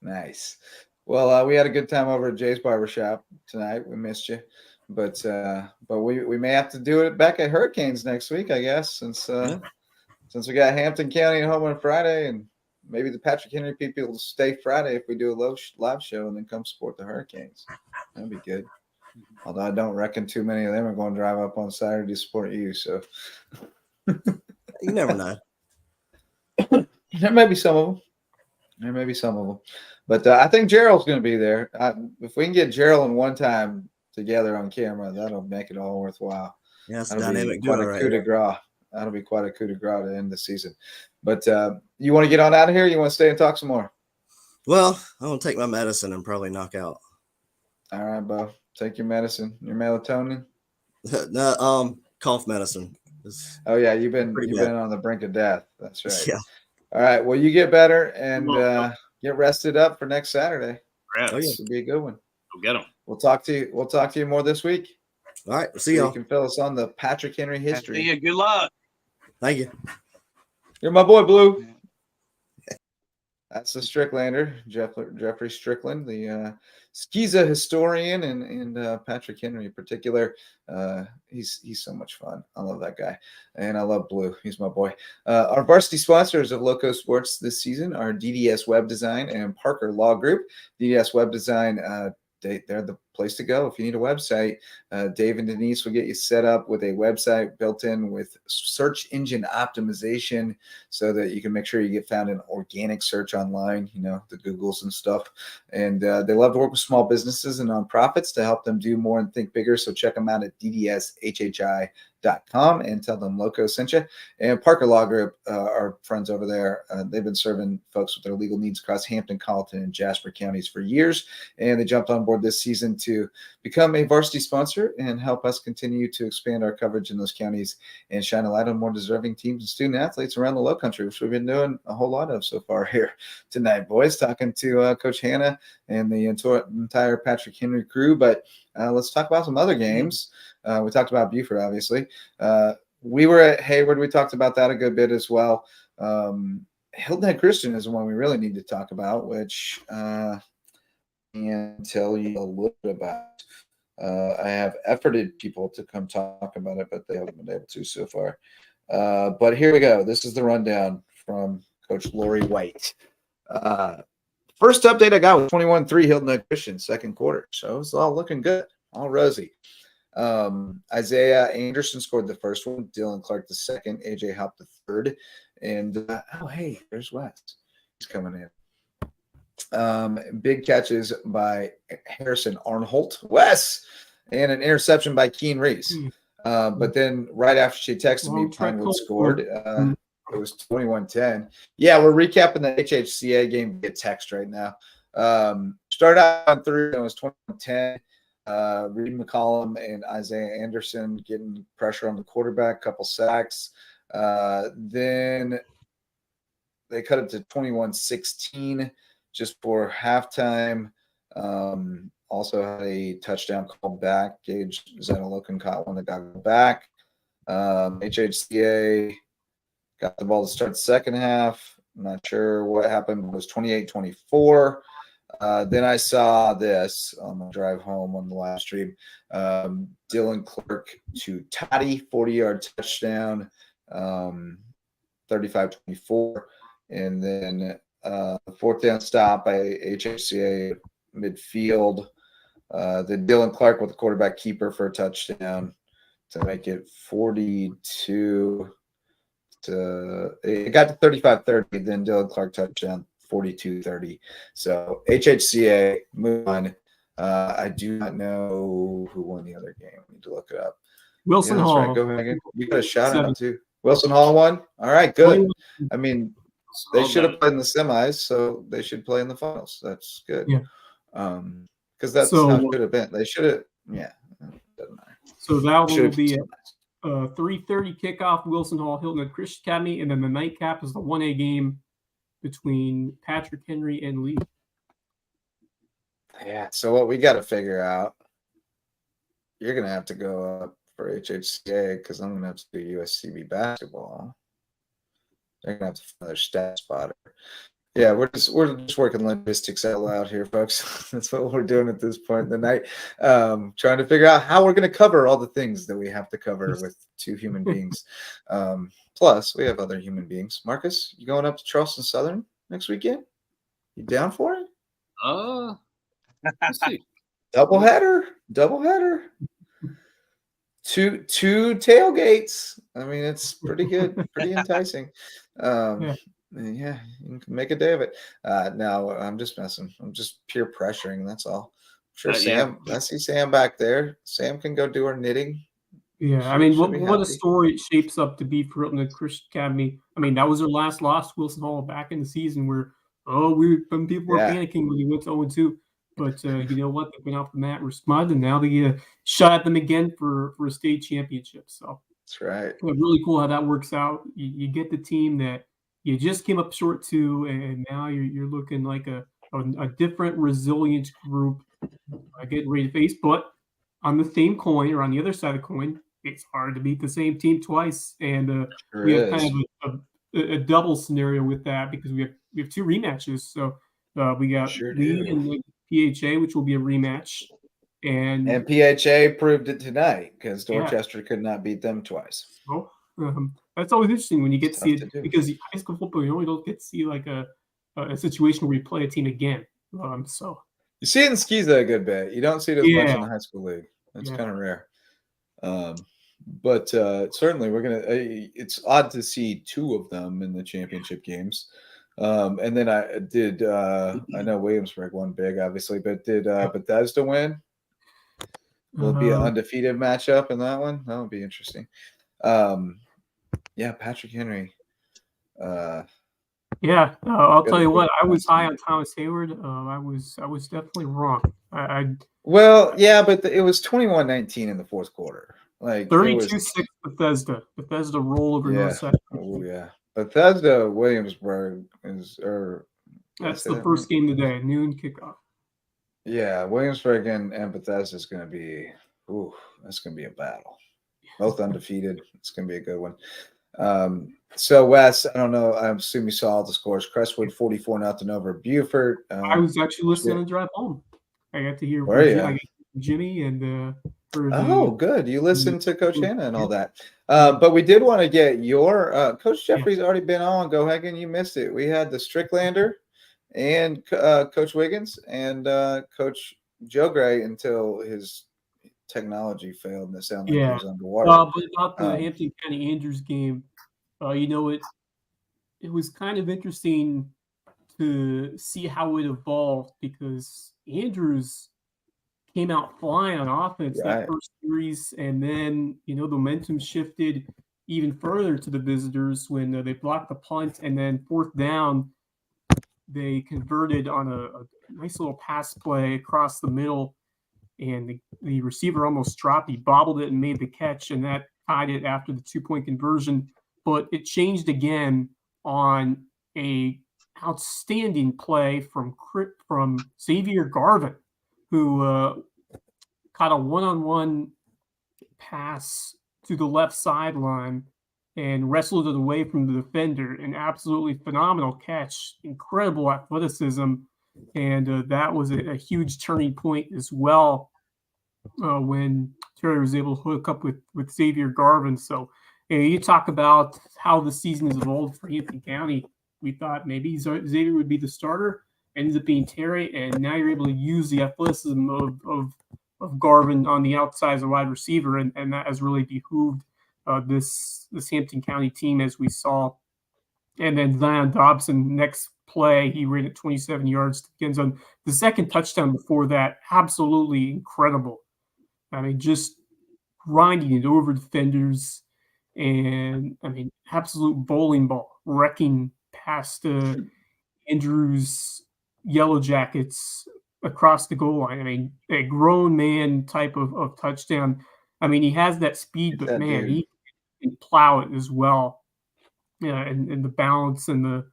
Nice. Well, we had a good time over at Jay's Barbershop tonight. We missed you. But we may have to do it back at Hurricanes next week, I guess, since we got Hampton County at home on Friday, and maybe the Patrick Henry people will stay Friday if we do a live show and then come support the Hurricanes. That'd be good. Although I don't reckon too many of them are going to drive up on Saturday to support you. So you never know. There may be some of them. But I think Gerald's going to be there. If we can get Gerald and one time together on camera, that'll make it all worthwhile. Yeah, it's that'll dynamic. Be quite a coup de grace. That'll be quite a coup de grace to end the season. But you want to get on out of here? Or you want to stay and talk some more? Well, I'm going to take my medicine and probably knock out. All right, Bo. Take your medicine. Your melatonin? Cough medicine. Oh, yeah. You've been on the brink of death. That's right. Yeah. All right. Well, you get better and get rested up for next Saturday. Yes. Oh, yeah. It'll be a good one. Go get them. We'll talk to you more this week. All right. See y'all. You can fill us on the Patrick Henry history. See you. Good luck. Thank you. You're my boy, Blue. That's the Stricklander, Jeffrey Strickland, the Skiza historian, and Patrick Henry in particular. He's so much fun. I love that guy, and I love Blue. He's my boy. Our varsity sponsors of LowcoSports this season are DDS Web Design and Parker Law Group. DDS Web Design, they're the place to go if you need a website. Dave and Denise will get you set up with a website built in with search engine optimization so that you can make sure you get found in organic search online, the Googles and stuff. And they love to work with small businesses and nonprofits to help them do more and think bigger. So check them out at ddshhi.com and tell them Lowco sent you. And Parker Law Group, our friends over there, they've been serving folks with their legal needs across Hampton, Colleton, and Jasper counties for years. And they jumped on board this season to become a varsity sponsor and help us continue to expand our coverage in those counties and shine a light on more deserving teams and student athletes around the Lowcountry, which we've been doing a whole lot of so far here tonight, boys, talking to Coach Hannah and the entire Patrick Henry crew. But let's talk about some other games. We talked about Buford, obviously. We were at Hayward. We talked about that a good bit as well. Hilton Head Christian is the one we really need to talk about, which and tell you a little bit about. I have efforted people to come talk about it, but they haven't been able to so far. But here we go. This is the rundown from Coach Lori White. First update I got was 21-3 Hilton Head Christian, second quarter. So it's all looking good, all rosy. Isaiah Anderson scored the first one, Dylan Clark the second, AJ Hop the third, and hey, there's Wes. He's coming in. Big catches by Harrison Arnholt, Wes, and an interception by Keen Reese. But then right after she texted me, Pinewood scored. It was 21-10. Yeah, we're recapping the HHCA game via text right now. Started out on 3, and it was 21-10. Reed McCollum and Isaiah Anderson getting pressure on the quarterback, couple sacks. Then they cut it to 21-16 just for halftime. Also had a touchdown called back. Gage Zanalokan caught one that got back. HHCA got the ball to start the second half. I'm not sure what happened. It was 28-24. Then I saw this on the drive home on the live stream. Dylan Clark to Toddy, 40-yard touchdown, 35-24. And then fourth down stop by HHCA midfield. Then Dylan Clark with the quarterback keeper for a touchdown to make it 42 to – it got to 35-30. Then Dylan Clark touchdown. 42-30. So HHCA, move on. I do not know who won the other game. I need to look it up. Wilson Hall. Right. Go ahead. You got a shout out too. Wilson Hall won. All right, good. I mean, they should have played in the semis, so they should play in the finals. That's good. Yeah. Because that's how it should have been. They should have. Yeah. Doesn't matter. So that one will be a 3:30 kickoff. Wilson Hall, Hilton at Christian Academy, and then the nightcap is the 1A game between Patrick Henry and Lee. Yeah. So what we got to figure out, you're going to have to go up for HHCA because I'm going to have to do USCB basketball. They're going to have to find their stat spotter. Yeah, we're just working logistics out loud here, folks. That's what we're doing at this point in the night. Trying to figure out how we're going to cover all the things that we have to cover with two human beings. Plus, we have other human beings. Marcus, you going up to Charleston Southern next weekend? You down for it? Let's see. Doubleheader. Two tailgates. I mean, it's pretty good, pretty enticing. Yeah, you can make a day of it. No, I'm just messing. I'm just peer pressuring. That's all. I'm sure Sam. I see Sam back there. Sam can go do her knitting. Yeah, I mean, what a story it shapes up to be for Hilton at Christian Academy. I mean, that was their last loss, Wilson Hall, back in the season where some people were panicking when they went to 0-2. But you know what? They went off the mat, were smud, and now they shot at them again for a state championship. So that's right. Really cool how that works out. You get the team that you just came up short to, and now you're looking like a different, resilient group getting ready to face. But on the same coin, or on the other side of the coin, it's hard to beat the same team twice. And we have kind of a double scenario with that because we have two rematches. So we got Lee and the PHA, which will be a rematch. And PHA proved it tonight because Dorchester could not beat them twice. Oh, that's always interesting when you get to see it because high school football, you only don't get to see like a situation where you play a team again. So you see it in Skiza a good bit. You don't see it as much in the high school league. That's kind of rare. But certainly we're gonna. It's odd to see two of them in the championship games. And then I did. I know Williamsburg won big, obviously, but did Bethesda win? Will it be an undefeated matchup in that one? That would be interesting. Patrick Henry. I'll tell you what. I was high on Thomas Hayward. I was definitely wrong. But it was 21-19 in the fourth quarter. Like 32-6 Bethesda. Bethesda roll over North Central. Oh yeah. Bethesda Williamsburg that's the first game today, noon kickoff. Yeah, Williamsburg and Bethesda is going to be that's going to be a battle. Both undefeated. It's going to be a good one. So Wes, I don't know. I assume you saw all the scores. Crestwood 44-0 over Beaufort. I was actually listening on the drive home. I got to hear Jimmy and. Good. You listened to Coach Hannah and all that. But we did want to get your Coach Jeffrey's already been on. Go Hagen, you missed it. We had the Stricklander and Coach Wiggins and Coach Joe Gray until his technology failed and it sounded like Yeah. it was underwater. But about the Hampton County Andrews game, it was kind of interesting to see how it evolved because Andrews came out flying on offense that first series, and then the momentum shifted even further to the visitors when they blocked the punt, and then fourth down they converted on a nice little pass play across the middle, and the receiver almost dropped. He bobbled it and made the catch, and that tied it after the 2-point conversion. But it changed again on a outstanding play from Xavier Garvin, who caught a one-on-one pass to the left sideline and wrestled it away from the defender. An absolutely phenomenal catch, incredible athleticism, and that was a huge turning point as well when Terry was able to hook up with Xavier Garvin. So you talk about how the season has evolved for Hampton County. We thought maybe Xavier would be the starter, ends up being Terry, and now you're able to use the athleticism of Garvin on the outside as a wide receiver, and that has really behooved this Hampton County team, as we saw. And then Zion Dobson, next play, he ran it 27 yards to the end zone. The second touchdown before that, absolutely incredible. I mean, just grinding it over defenders, and I mean, absolute bowling ball, wrecking past Andrews' Yellow Jackets across the goal line. I mean, a grown man type of touchdown. I mean, he has that speed, but man, he can plow it as well. Yeah, and the balance and the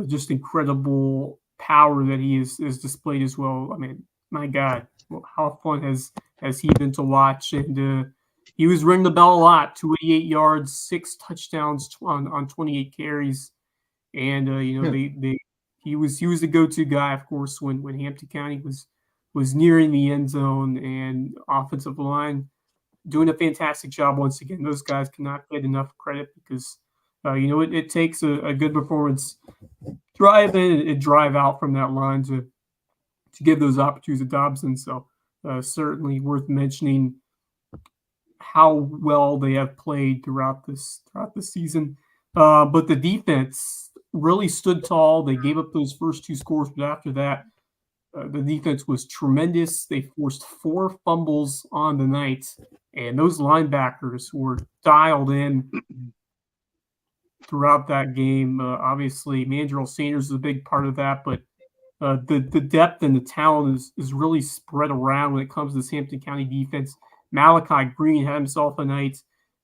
just incredible power that he has displayed as well. I mean, my God, how fun has he been to watch? And he was ringing the bell a lot. 288 yards, 6 touchdowns on 28 carries, and he was the go-to guy, of course, when Hampton County was nearing the end zone, and offensive line doing a fantastic job once again. Those guys cannot get enough credit because it takes a good performance, drive in and drive out from that line to give those opportunities to Dobson. So certainly worth mentioning how well they have played throughout this season. But the defense really stood tall. They gave up those first 2 scores, but after that, the defense was tremendous. They forced 4 fumbles on the night, and those linebackers were dialed in throughout that game. Obviously, Mandrill Sanders is a big part of that, but the depth and the talent is really spread around when it comes to this Hampton County defense. Malachi Green had himself a night,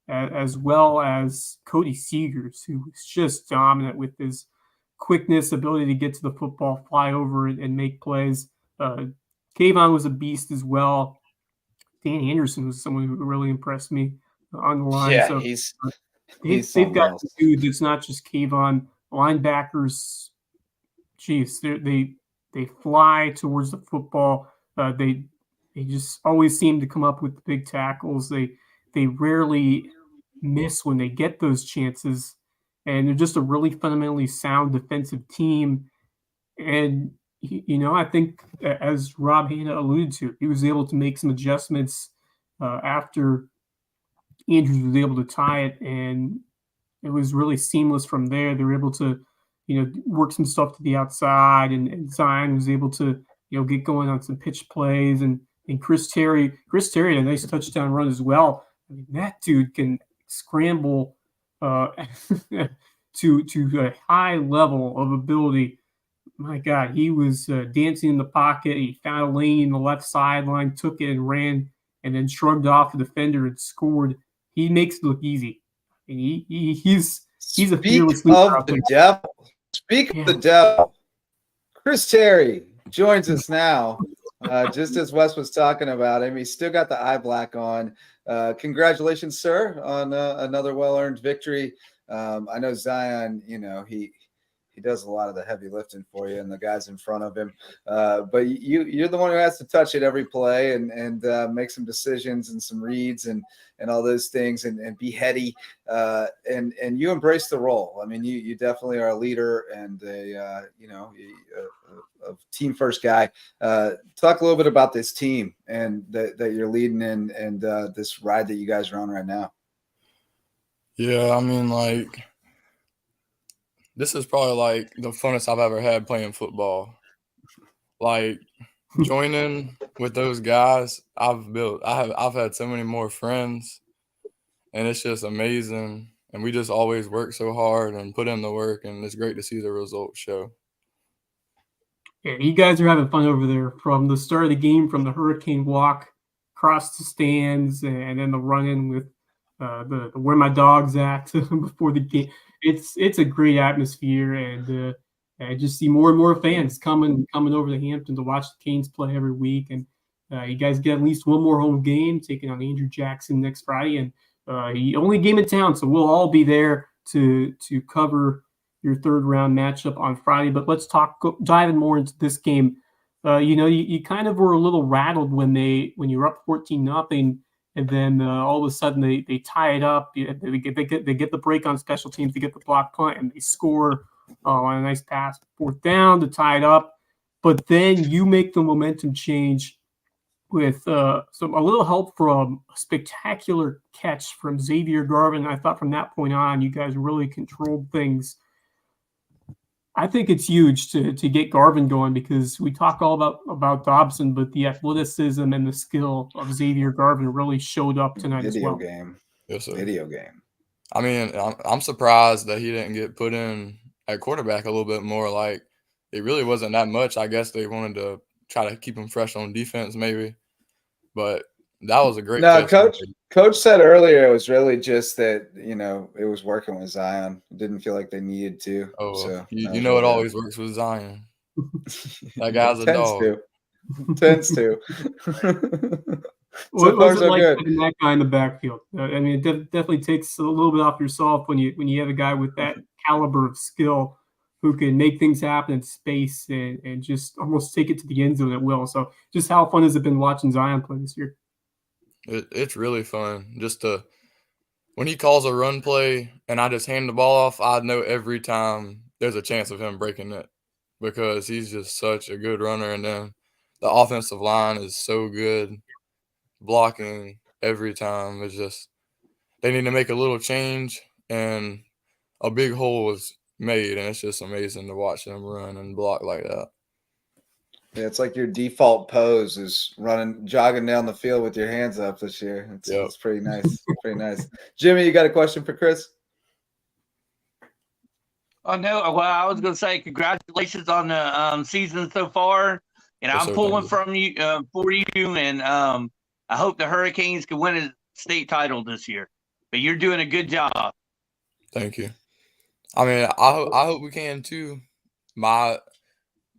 as well as Cody Seegers, who was just dominant with his quickness, ability to get to the football, fly over it, and make plays. Kayvon was a beast as well. Dan Anderson was someone who really impressed me on the line. Yeah, so they've got dudes. It's not just Kayvon. Linebackers, geez, they fly towards the football. They just always seem to come up with the big tackles. They rarely miss when they get those chances, and they're just a really fundamentally sound defensive team. And I think, as Rob Hanna alluded to, he was able to make some adjustments after Andrews was able to tie it, and it was really seamless from there. They were able to, work some stuff to the outside, and Zion was able to, get going on some pitch plays, and Chris Terry had a nice touchdown run as well. I mean, that dude can scramble to a high level of ability. My God, he was dancing in the pocket. He found a lane in the left sideline, took it and ran, and then shrugged off the defender and scored. He makes it look easy. And he's a fearless leader out there. Speak of the devil. Chris Terry joins us now. Just as Wes was talking about him, he's still got the eye black on. Congratulations, sir, on another well-earned victory. I know Zion, he does a lot of the heavy lifting for you and the guys in front of him. But you're the one who has to touch it every play and make some decisions and some reads and all those things and be heady. And you embrace the role. I mean, you definitely are a leader and a team first guy. Talk a little bit about this team and that you're leading in and this ride that you guys are on right now. Yeah, I mean, like, this is probably like the funnest I've ever had playing football. Like, joining with those guys I've had so many more friends, and it's just amazing. And we just always work so hard and put in the work, and it's great to see the results show. Yeah, you guys are having fun over there from the start of the game, from the hurricane walk across the stands, and then the run-in with the where my dog's at before the game. It's a great atmosphere, and I just see more and more fans coming over to Hampton to watch the Canes play every week. And you guys get at least one more home game, taking on Andrew Jackson next Friday, and the only game in town, so we'll all be there to cover your third round matchup on Friday. But let's diving more into this game. You kind of were a little rattled when you were up 14-0, and then all of a sudden they tie it up. They get the break on special teams, they get the block punt, and they score on a nice pass, fourth down to tie it up. But then you make the momentum change with a little help from a spectacular catch from Xavier Garvin. I thought from that point on, you guys really controlled things. I think it's huge to get Garvin going, because we talk all about Dobson, but the athleticism and the skill of Xavier Garvin really showed up tonight as well. Game. Yes, sir. Video game. I mean, I'm surprised that he didn't get put in at quarterback a little bit more. Like, it really wasn't that much. I guess they wanted to try to keep him fresh on defense maybe. But that was a great catch. Coach said earlier it was really just that, it was working with Zion. Didn't feel like they needed to. Oh, so it always works with Zion. That guy's a dog. Tends to. What was it like having that guy in the backfield? I mean, it definitely takes a little bit off yourself when you have a guy with that caliber of skill who can make things happen in space and just almost take it to the end zone at will. So just how fun has it been watching Zion play this year? It's really fun. When he calls a run play and I just hand the ball off, I know every time there's a chance of him breaking it, because he's just such a good runner. And then the offensive line is so good, blocking every time. It's just they need to make a little change, and a big hole was made, and it's just amazing to watch them run and block like that. Yeah, it's like your default pose is jogging down the field with your hands up this year. It's pretty nice. Pretty nice. Jimmy, you got a question for Chris? Oh, no. Well, I was going to say congratulations on the season so far. And Yes, I'm sir, pulling from you for you. And I hope the Hurricanes can win a state title this year. But you're doing a good job. Thank you. I mean, I hope we can too. My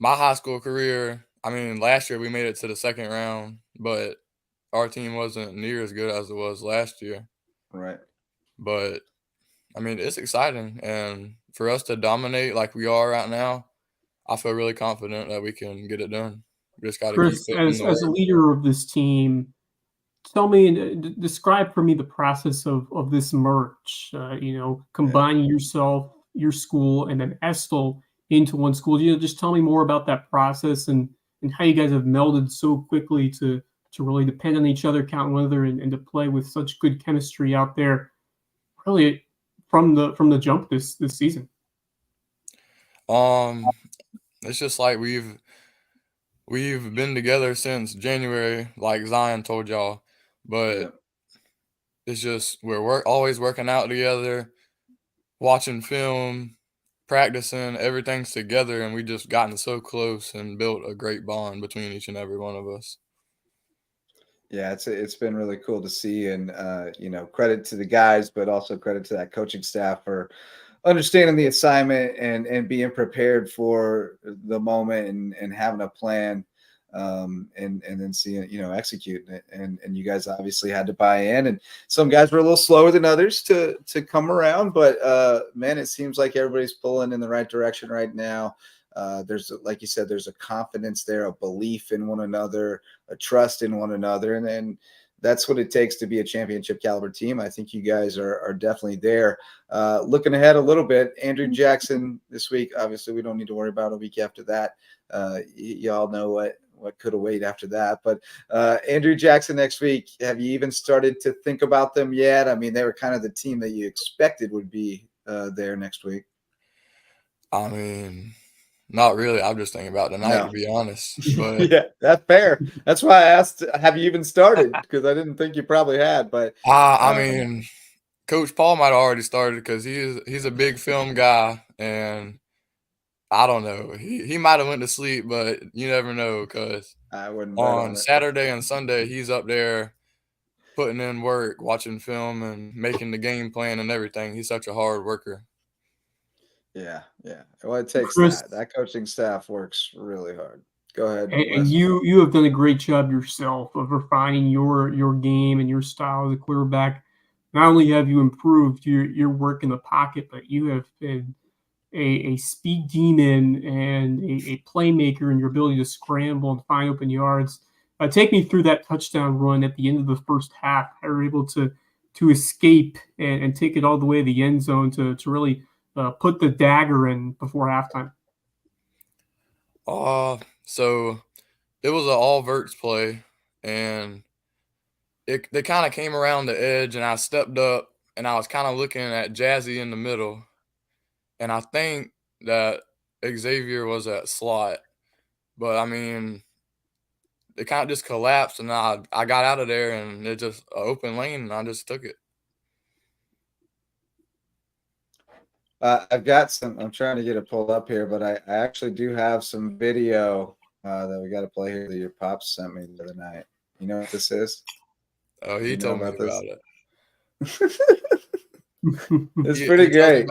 high school career, I mean, last year we made it to the second round, but our team wasn't near as good as it was last year. Right. But, I mean, it's exciting. And for us to dominate like we are right now, I feel really confident that we can get it done. We just got to Chris, keep as a leader of this team, tell me, describe for me the process of this merge, combining yourself, your school, and then Estill into one school. Just tell me more about that process and how you guys have melded so quickly to really depend on each other, count on one another, and to play with such good chemistry out there, really from the jump this season. It's just like we've been together since January, like Zion told y'all, but it's just we're always working out together, watching film, practicing, everything's together, and we just gotten so close and built a great bond between each and every one of us. Yeah, it's been really cool to see, and credit to the guys, but also credit to that coaching staff for understanding the assignment and being prepared for the moment and having a plan. and then see it, execute it. And you guys obviously had to buy in, and some guys were a little slower than others to come around, but man, it seems like everybody's pulling in the right direction right now. There's, like you said, there's a confidence there, a belief in one another, a trust in one another, and that's what it takes to be a championship caliber team. I think you guys are definitely there. Looking ahead a little bit, Andrew Jackson this week. Obviously, we don't need to worry about a week after that. Y'all know what could await after that. But Andrew Jackson next week, have you even started to think about them yet? I mean, they were kind of the team that you expected would be there next week. I mean, not really. I'm just thinking about tonight, to be honest. But yeah, that's fair. That's why I asked, have you even started? Because I didn't think you probably had. But I mean, Coach Paul might have already started because he's a big film guy, and I don't know. He might have went to sleep, but you never know because I wouldn't bet on it. Saturday and Sunday he's up there putting in work, watching film, and making the game plan and everything. He's such a hard worker. Yeah. Well, it takes Chris, that coaching staff works really hard. Go ahead. And you have done a great job yourself of refining your game and your style as a quarterback. Not only have you improved your work in the pocket, but you have been a speed demon and a playmaker in your ability to scramble and find open yards. Take me through that touchdown run at the end of the first half. How you were able to escape and take it all the way to the end zone to really put the dagger in before halftime. So it was an all verts play, and they kind of came around the edge, and I stepped up, and I was kind of looking at Jazzy in the middle, and I think that Xavier was at slot, but I mean, it kind of just collapsed, and I got out of there, and it just an open lane, and I just took it. I've got some. I'm trying to get it pulled up here, but I actually do have some video that we got to play here that your pops sent me the other night. You know what this is? Oh, he told me about it. It's pretty great.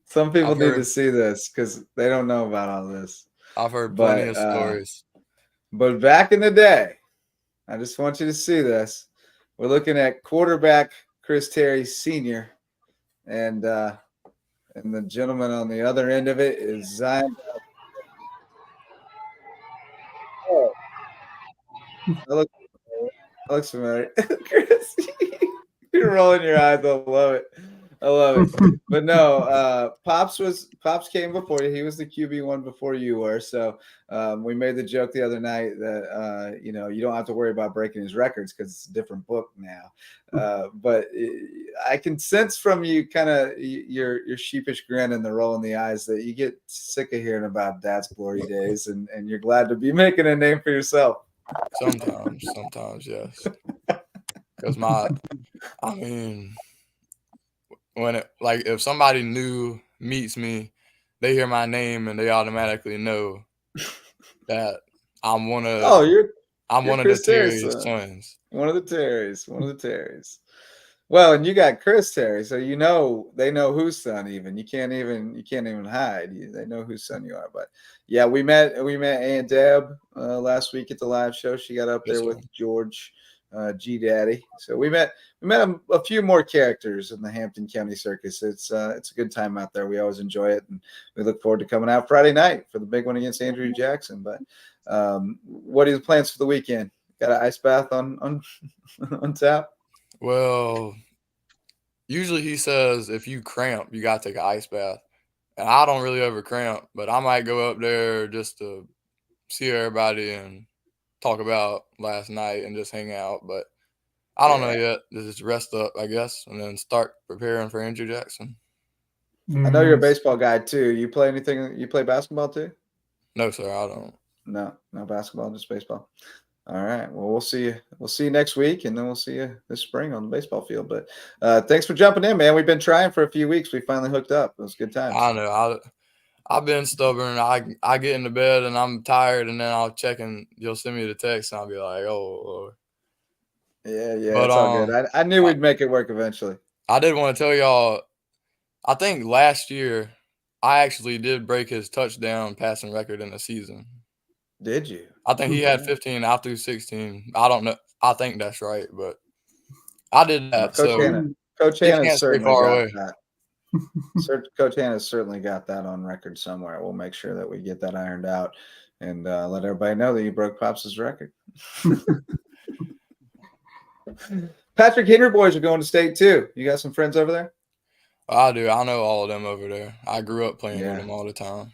Some people need to heard, see this because they don't know about all this. I've heard plenty of stories. But back in the day, I just want you to see this. We're looking at quarterback Chris Terry Sr. And the gentleman on the other end of it is Zion. Oh, that looks familiar. Chris, you're rolling your eyes. I love it. But no, Pops came before you. He was the QB1 before you were. So we made the joke the other night that you don't have to worry about breaking his records because it's a different book now. But I can sense from you kind of your sheepish grin and the roll in the eyes that you get sick of hearing about Dad's glory days, and you're glad to be making a name for yourself. Sometimes, yes. Because when if somebody new meets me, they hear my name and they automatically know that I'm one of the Terry's twins. One of the Terrys. Well, and you got Chris Terry, so they know whose son. Even you can't even hide. They know whose son you are. But yeah, we met Aunt Deb last week at the live show. She got up there with George G Daddy. So we met a few more characters in the Hampton County Circus. It's a good time out there. We always enjoy it, and we look forward to coming out Friday night for the big one against Andrew Jackson. But what are the plans for the weekend? Got an ice bath on tap? Well, usually he says if you cramp, you got to take an ice bath. And I don't really ever cramp, but I might go up there just to see everybody and talk about last night and just hang out. But I don't know yet. Just rest up, I guess, and then start preparing for Andrew Jackson. I know you're a baseball guy, too. You play anything? You play basketball, too? No, sir, I don't. No basketball, just baseball. All right. Well, we'll see you next week, and then we'll see you this spring on the baseball field. But thanks for jumping in, man. We've been trying for a few weeks. We finally hooked up. It was good times. I know. I've been stubborn. I get into bed and I'm tired, and then I'll check and you'll send me the text, and I'll be like, oh, Lord. Yeah. But, it's all good. I knew we'd make it work eventually. I did want to tell y'all, I think last year I actually did break his touchdown passing record in the season. Did you? I think he had 15 out through 16. I don't know. I think that's right, but I did that. Coach So Hannah, Coach he Hannah can't stay certainly far got away. that. Coach Hannah's certainly got that on record somewhere. We'll make sure that we get that ironed out and let everybody know that you broke Pops' record. Patrick Henry boys are going to state too. You got some friends over there? I do. I know all of them over there. I grew up playing with them all the time.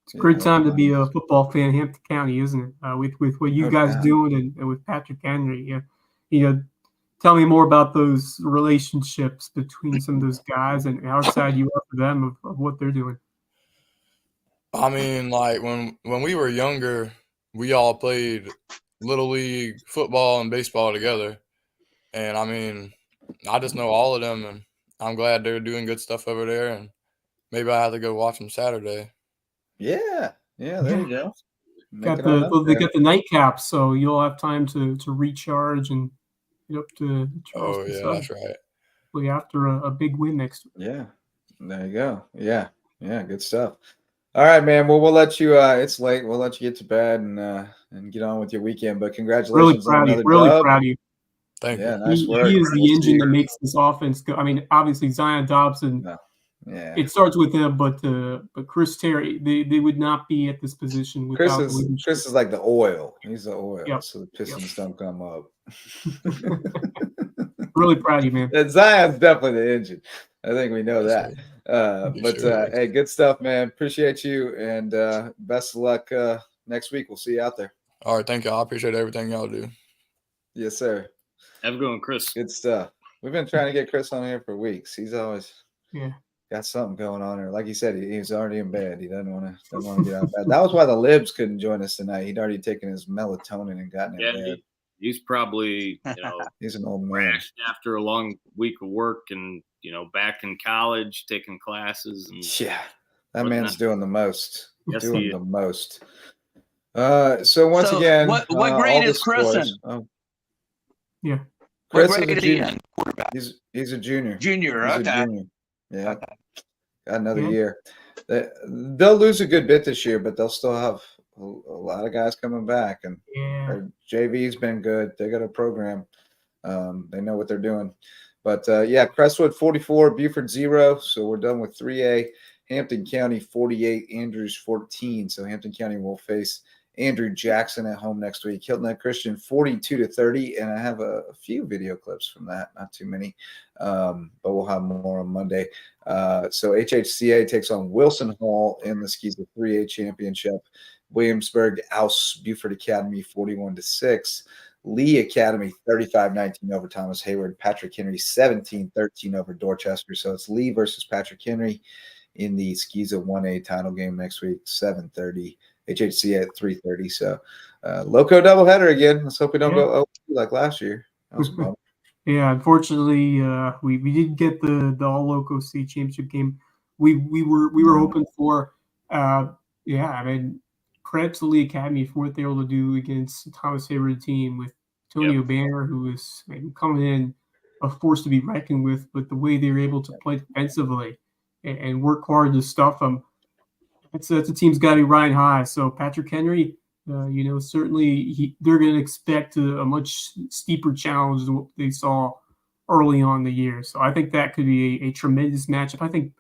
It's a great time to be a football fan in Hampton County, isn't it? With what you guys doing and with Patrick Henry. Tell me more about those relationships between some of those guys and how excited you are for them of what they're doing. I mean, like when we were younger, we all played little league football and baseball together. And I mean, I just know all of them, and I'm glad they're doing good stuff over there. And maybe I have to go watch them Saturday. Yeah, there you go. They got the nightcaps, so you'll have time to recharge and get up to Charleston. Oh yeah, that's right. After a big win next week. Yeah, there you go. Yeah, good stuff. All right, man. Well, we'll let you. It's late. We'll let you get to bed and get on with your weekend. But congratulations on another dub. Proud of you. Thank you. Nice work. He is the engine that makes this offense go. I mean, obviously Zion Dobson. Yeah, it starts with him, but Chris Terry, they would not be at this position without. Chris is like the oil. He's the oil, so the Pistons don't come up. Really proud of you, man. And Zion's definitely the engine. I think we know that. Hey, good stuff, man. Appreciate you, and best of luck next week. We'll see you out there. All right, thank y'all. I appreciate everything y'all do. Yes, sir. Have a good one, Chris. Good stuff. We've been trying to get Chris on here for weeks. He's always got something going on there. Like he said, he's already in bed. He doesn't want to get out of bed. That was why the Libs couldn't join us tonight. He'd already taken his melatonin and gotten in bed. He's probably, he's an old man after a long week of work and, back in college, taking classes. And that man's doing the most. Yes, doing the most. So once again, what grade is Chris in? Chris what grade is a junior. He's a junior. Junior, he's okay. A junior. Yeah. Got another year. They'll lose a good bit this year, but they'll still have a lot of guys coming back, and their JV's been good. They got a program. They know what they're doing. But Crestwood 44, Buford 0. So we're done with 3A. Hampton County 48, Andrews 14. So Hampton County will face Andrew Jackson at home next week. Hilton Head Christian 42-30, and I have a few video clips from that, not too many, but we'll have more on Monday. So HHCA takes on Wilson Hall in the Skeezer 3A championship. Williamsburg ousts Buford Academy 41-6. Lee Academy 35-19 over Thomas Hayward. Patrick Henry 17-13 over Dorchester. So it's Lee versus Patrick Henry in the Skeezer 1A title game next week, 7:30. HHC at 3:30. So Lowco doubleheader again. Let's hope we don't go like last year. That was fun. Unfortunately, we didn't get the All Lowco State Championship game. We were hoping for. Credit to Lee Academy for what they were able to do against Thomas Hayward team with Tony O'Banner, who was coming in a force to be reckoned with, but the way they were able to play defensively and work hard to stuff them. That's a team's got to be riding high. So Patrick Henry, certainly they're going to expect a much steeper challenge than what they saw early on in the year. So I think that could be a tremendous matchup. I think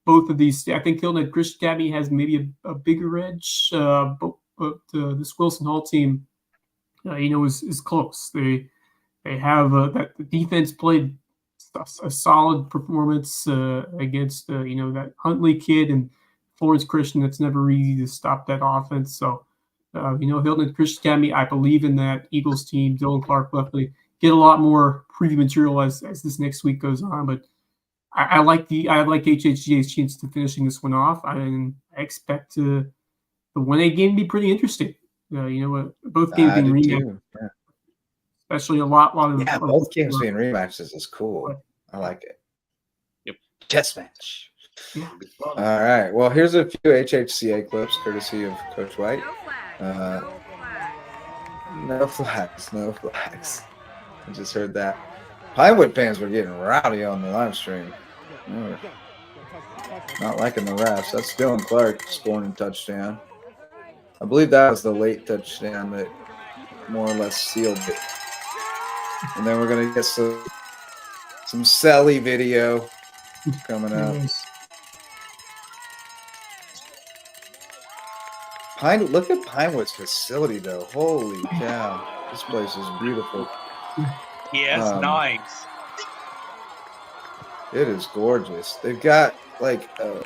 both of these. I think Hilton Head Christian Academy has maybe a bigger edge, but this Wilson Hall team, is close. They have that the defense played a solid performance against that Huntley kid and Florence Christian. That's never easy to stop that offense. So, Hilton Head Christian Academy, I believe in that Eagles team. Dylan Clark will definitely get a lot more preview material as this next week goes on. But I like HHGA's chance to finishing this one off. I expect the 1A game to be pretty interesting. Both games being rematched, especially a lot of both games being rematches is cool. I like it. Yep, chess match. Yeah. All right. Well, here's a few HHCA clips, courtesy of Coach White. No flags. I just heard that. Pinewood fans were getting rowdy on the live stream. Not liking the refs. That's Dylan Clark scoring a touchdown. I believe that was the late touchdown that more or less sealed it. And then we're going to get some Selly video coming up. Yes. Look at Pinewood's facility, though. Holy cow. This place is beautiful. Yeah, it's nice. It is gorgeous. They've got like a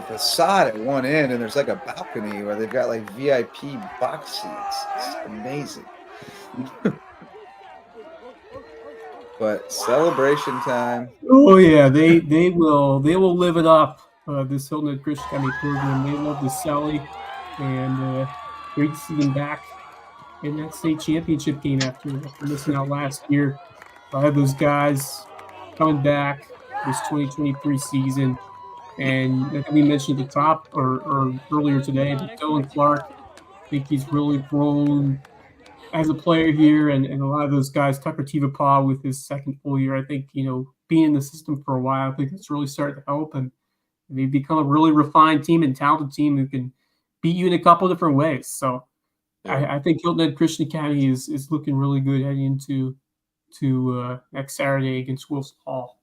facade at one end, and there's like a balcony where they've got like VIP box seats. It's amazing. But celebration time. Oh yeah, they will live it up. This Hilton Head Christian Academy program. They love the Sally, and great to see them back in that state championship game after missing out last year. I had those guys coming back this 2023 season, and like we mentioned at the top or earlier today, but Dylan Clark, I think he's really grown as a player here, and a lot of those guys, Tucker Tivapau with his second full year, I think, being in the system for a while, I think it's really starting to help, and they've become a really refined team and talented team who can beat you in a couple different ways. So I think Hilton Head Christian Academy is looking really good heading into next Saturday against Wilson Hall.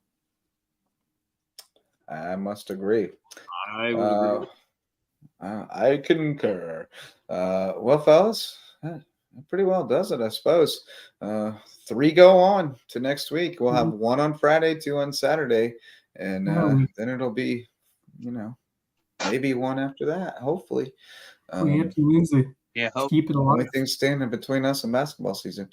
I must agree. I would agree. I concur. Well, fellas, that pretty well does it, I suppose. 3 go on to next week. We'll have 1 on Friday, 2 on Saturday, and then it'll be, maybe 1 after that, hopefully. Happy Wednesday. Yeah, keep it alive. Only thing standing between us and basketball season.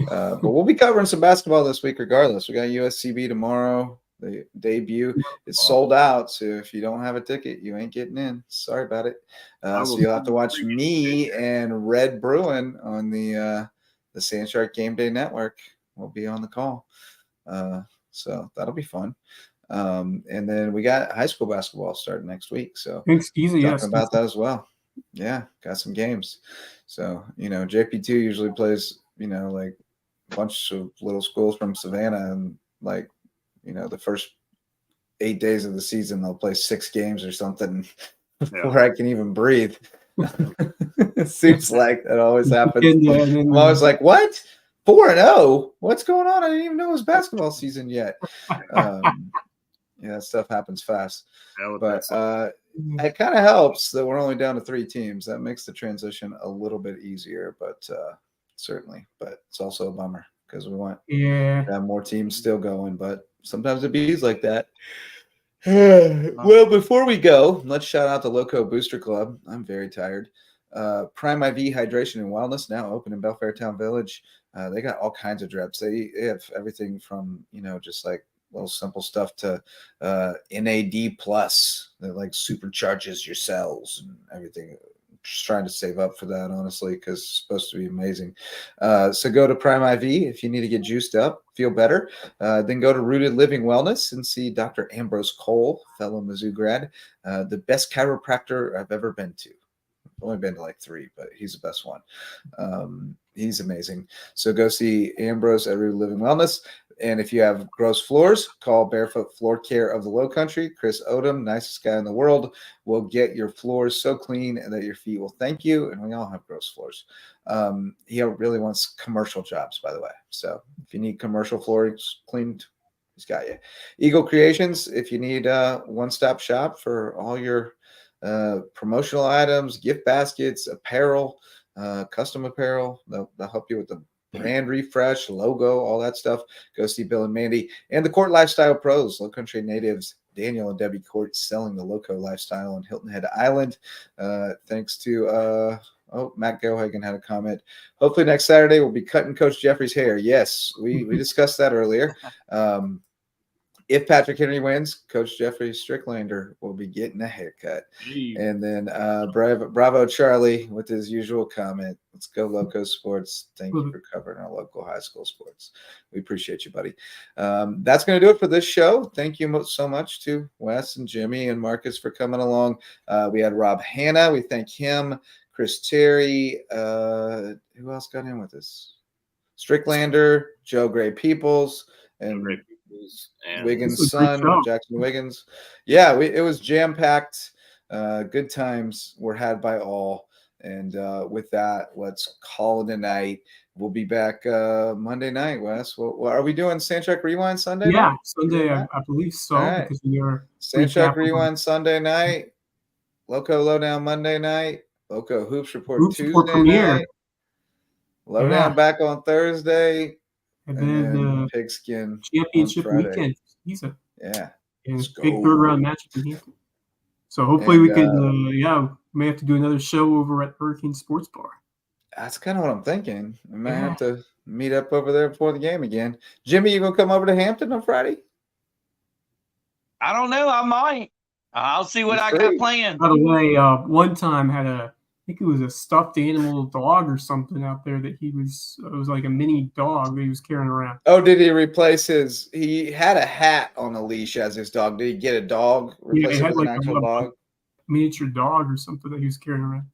But we'll be covering some basketball this week regardless. We got USCB tomorrow. The debut is sold out, so if you don't have a ticket, you ain't getting in. Sorry about it. So you'll have to watch me and Red Bruin on the Sandshark Game Day Network. We'll be on the call. So that'll be fun. And then we got high school basketball starting next week. So thanks, Easy. Talking about that as well. Yeah, got some games. So, JP2 usually plays, like a bunch of little schools from Savannah, and like, the first 8 days of the season, they'll play 6 games or something before I can even breathe. It seems like that always happens. I'm always like, what? 4-0? What's going on? I didn't even know it was basketball season yet. That stuff happens fast. But it kind of helps that we're only down to 3 teams. That makes the transition a little bit easier, but certainly. But it's also a bummer because we want to have more teams still going. But sometimes it bees like that. Well, before we go, let's shout out the Lowco Booster Club. I'm very tired. Prime IV Hydration and Wellness now open in Belfair Town Village. They got all kinds of drips. They have everything from, just like little simple stuff to NAD plus that like supercharges your cells and everything. Just trying to save up for that, honestly, because it's supposed to be amazing. So go to Prime IV if you need to get juiced up, feel better. Then go to Rooted Living Wellness and see Dr. Ambrose Cole, fellow Mizzou grad, the best chiropractor I've ever been to. I've only been to like 3, but he's the best one. He's amazing. So go see Ambrose at Rooted Living Wellness. And if you have gross floors, call Barefoot Floor Care of the Low Country. Chris Odom, nicest guy in the world, will get your floors so clean that your feet will thank you. And we all have gross floors. He really wants commercial jobs, by the way. So if you need commercial floors cleaned, he's got you. Eagle Creations, if you need a one-stop shop for all your promotional items, gift baskets, apparel, custom apparel, they'll help you with the brand refresh, logo, all that stuff. Go see Bill and Mandy and the Court Lifestyle Pros, Low Country natives Daniel and Debbie Court, selling the Lowco lifestyle on Hilton Head Island. Thanks to Matt Gohagen had a comment. Hopefully next Saturday we'll be cutting Coach Jeffrey's hair. Yes, we discussed that earlier. If Patrick Henry wins, Coach Jeffrey Stricklander will be getting a haircut. And then Bravo Charlie with his usual comment. Let's go LowcoSports. Thank you for covering our local high school sports. We appreciate you, buddy. That's going to do it for this show. Thank you so much to Wes and Jimmy and Marcus for coming along. We had Rob Hanna. We thank him. Chris Terry. Who else got in with us? Stricklander, Joe Gray Peoples, and Wiggins' son, Jackson Wiggins. Yeah, it was jam-packed. Good times were had by all. And with that, let's call it a night. We'll be back Monday night, Wes. Well, are we doing Soundtrack Rewind Sunday Yeah, night? Sunday, I believe so, All right. because we are Soundtrack recapping Rewind Sunday night. Loco Lowdown Monday night. Loco Hoops Report Hoops Report Tuesday premiere. night. Lowdown back on Thursday. And And then then Pigskin championship on Friday. weekend. Season. Yeah. And Let's big go. third round matchup in Hampton. So hopefully And, we can, we may have to do another show over at Hurricane Sports Bar. That's kind of what I'm thinking. I might have to meet up over there before the game again. Jimmy, you gonna come over to Hampton on Friday? I don't know. I might. I'll see what I got planned. By the way, one time had I think it was a stuffed animal dog or something out there that it was like a mini dog that he was carrying around. Oh, did he replace he had a hat on a leash as his dog. Did he get a dog? Replace it with an actual dog? Miniature dog or something that he was carrying around.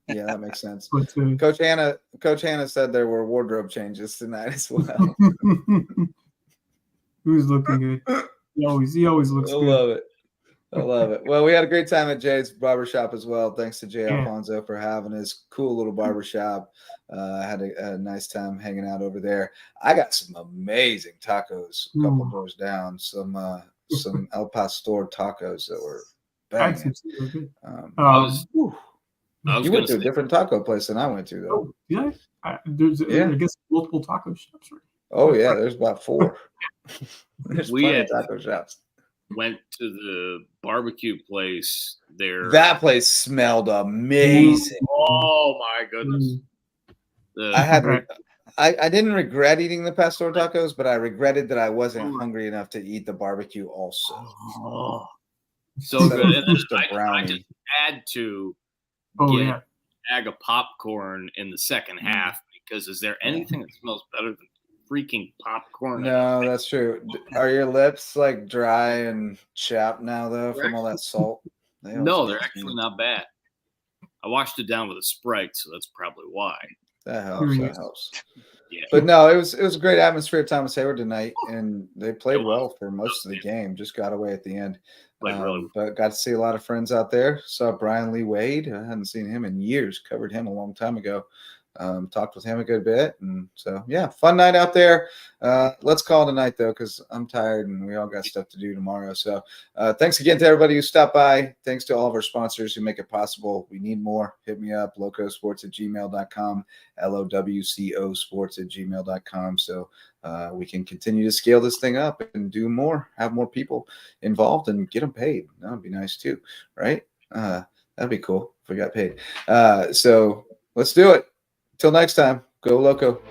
Yeah, that makes sense. But, Coach Hannah said there were wardrobe changes tonight as well. He was looking good. He always looks good. I love it. Well, we had a great time at Jay's barbershop as well. Thanks to Jay Alfonso for having his cool little barbershop. I had a nice time hanging out over there. I got some amazing tacos a couple doors down. Some El Pastor tacos that were banging. You went to a different taco place than I went to, though. Oh, yeah. I guess multiple taco shops, right? Oh, yeah. There's about 4. There's plenty of taco shops. Went to the barbecue place there. That place smelled amazing. Oh, my goodness. I didn't regret eating the pastor tacos, but I regretted that I wasn't hungry enough to eat the barbecue also. Oh, so good. And then I just had to get a bag of popcorn in the second half, because is there anything that smells better than freaking popcorn? No, that's true. Are your lips like dry and chapped now, though, from all that salt? No, they're actually not bad. I washed it down with a Sprite, so that's probably why. That helps. Yeah. But no, it was a great atmosphere at Thomas Hayward tonight, and they played well for most of the game. Just got away at the end. But got to see a lot of friends out there. Saw Brian Lee Wade. I hadn't seen him in years. Covered him a long time ago. Talked with him a good bit. And so, yeah, fun night out there. Let's call it a night, though, because I'm tired and we all got stuff to do tomorrow. So thanks again to everybody who stopped by. Thanks to all of our sponsors who make it possible. We need more. Hit me up, LowcoSports@gmail.com, LOWCOsports@gmail.com. So we can continue to scale this thing up and do more, have more people involved and get them paid. That would be nice too, right? That'd be cool if we got paid. So let's do it. Till next time, go Loco.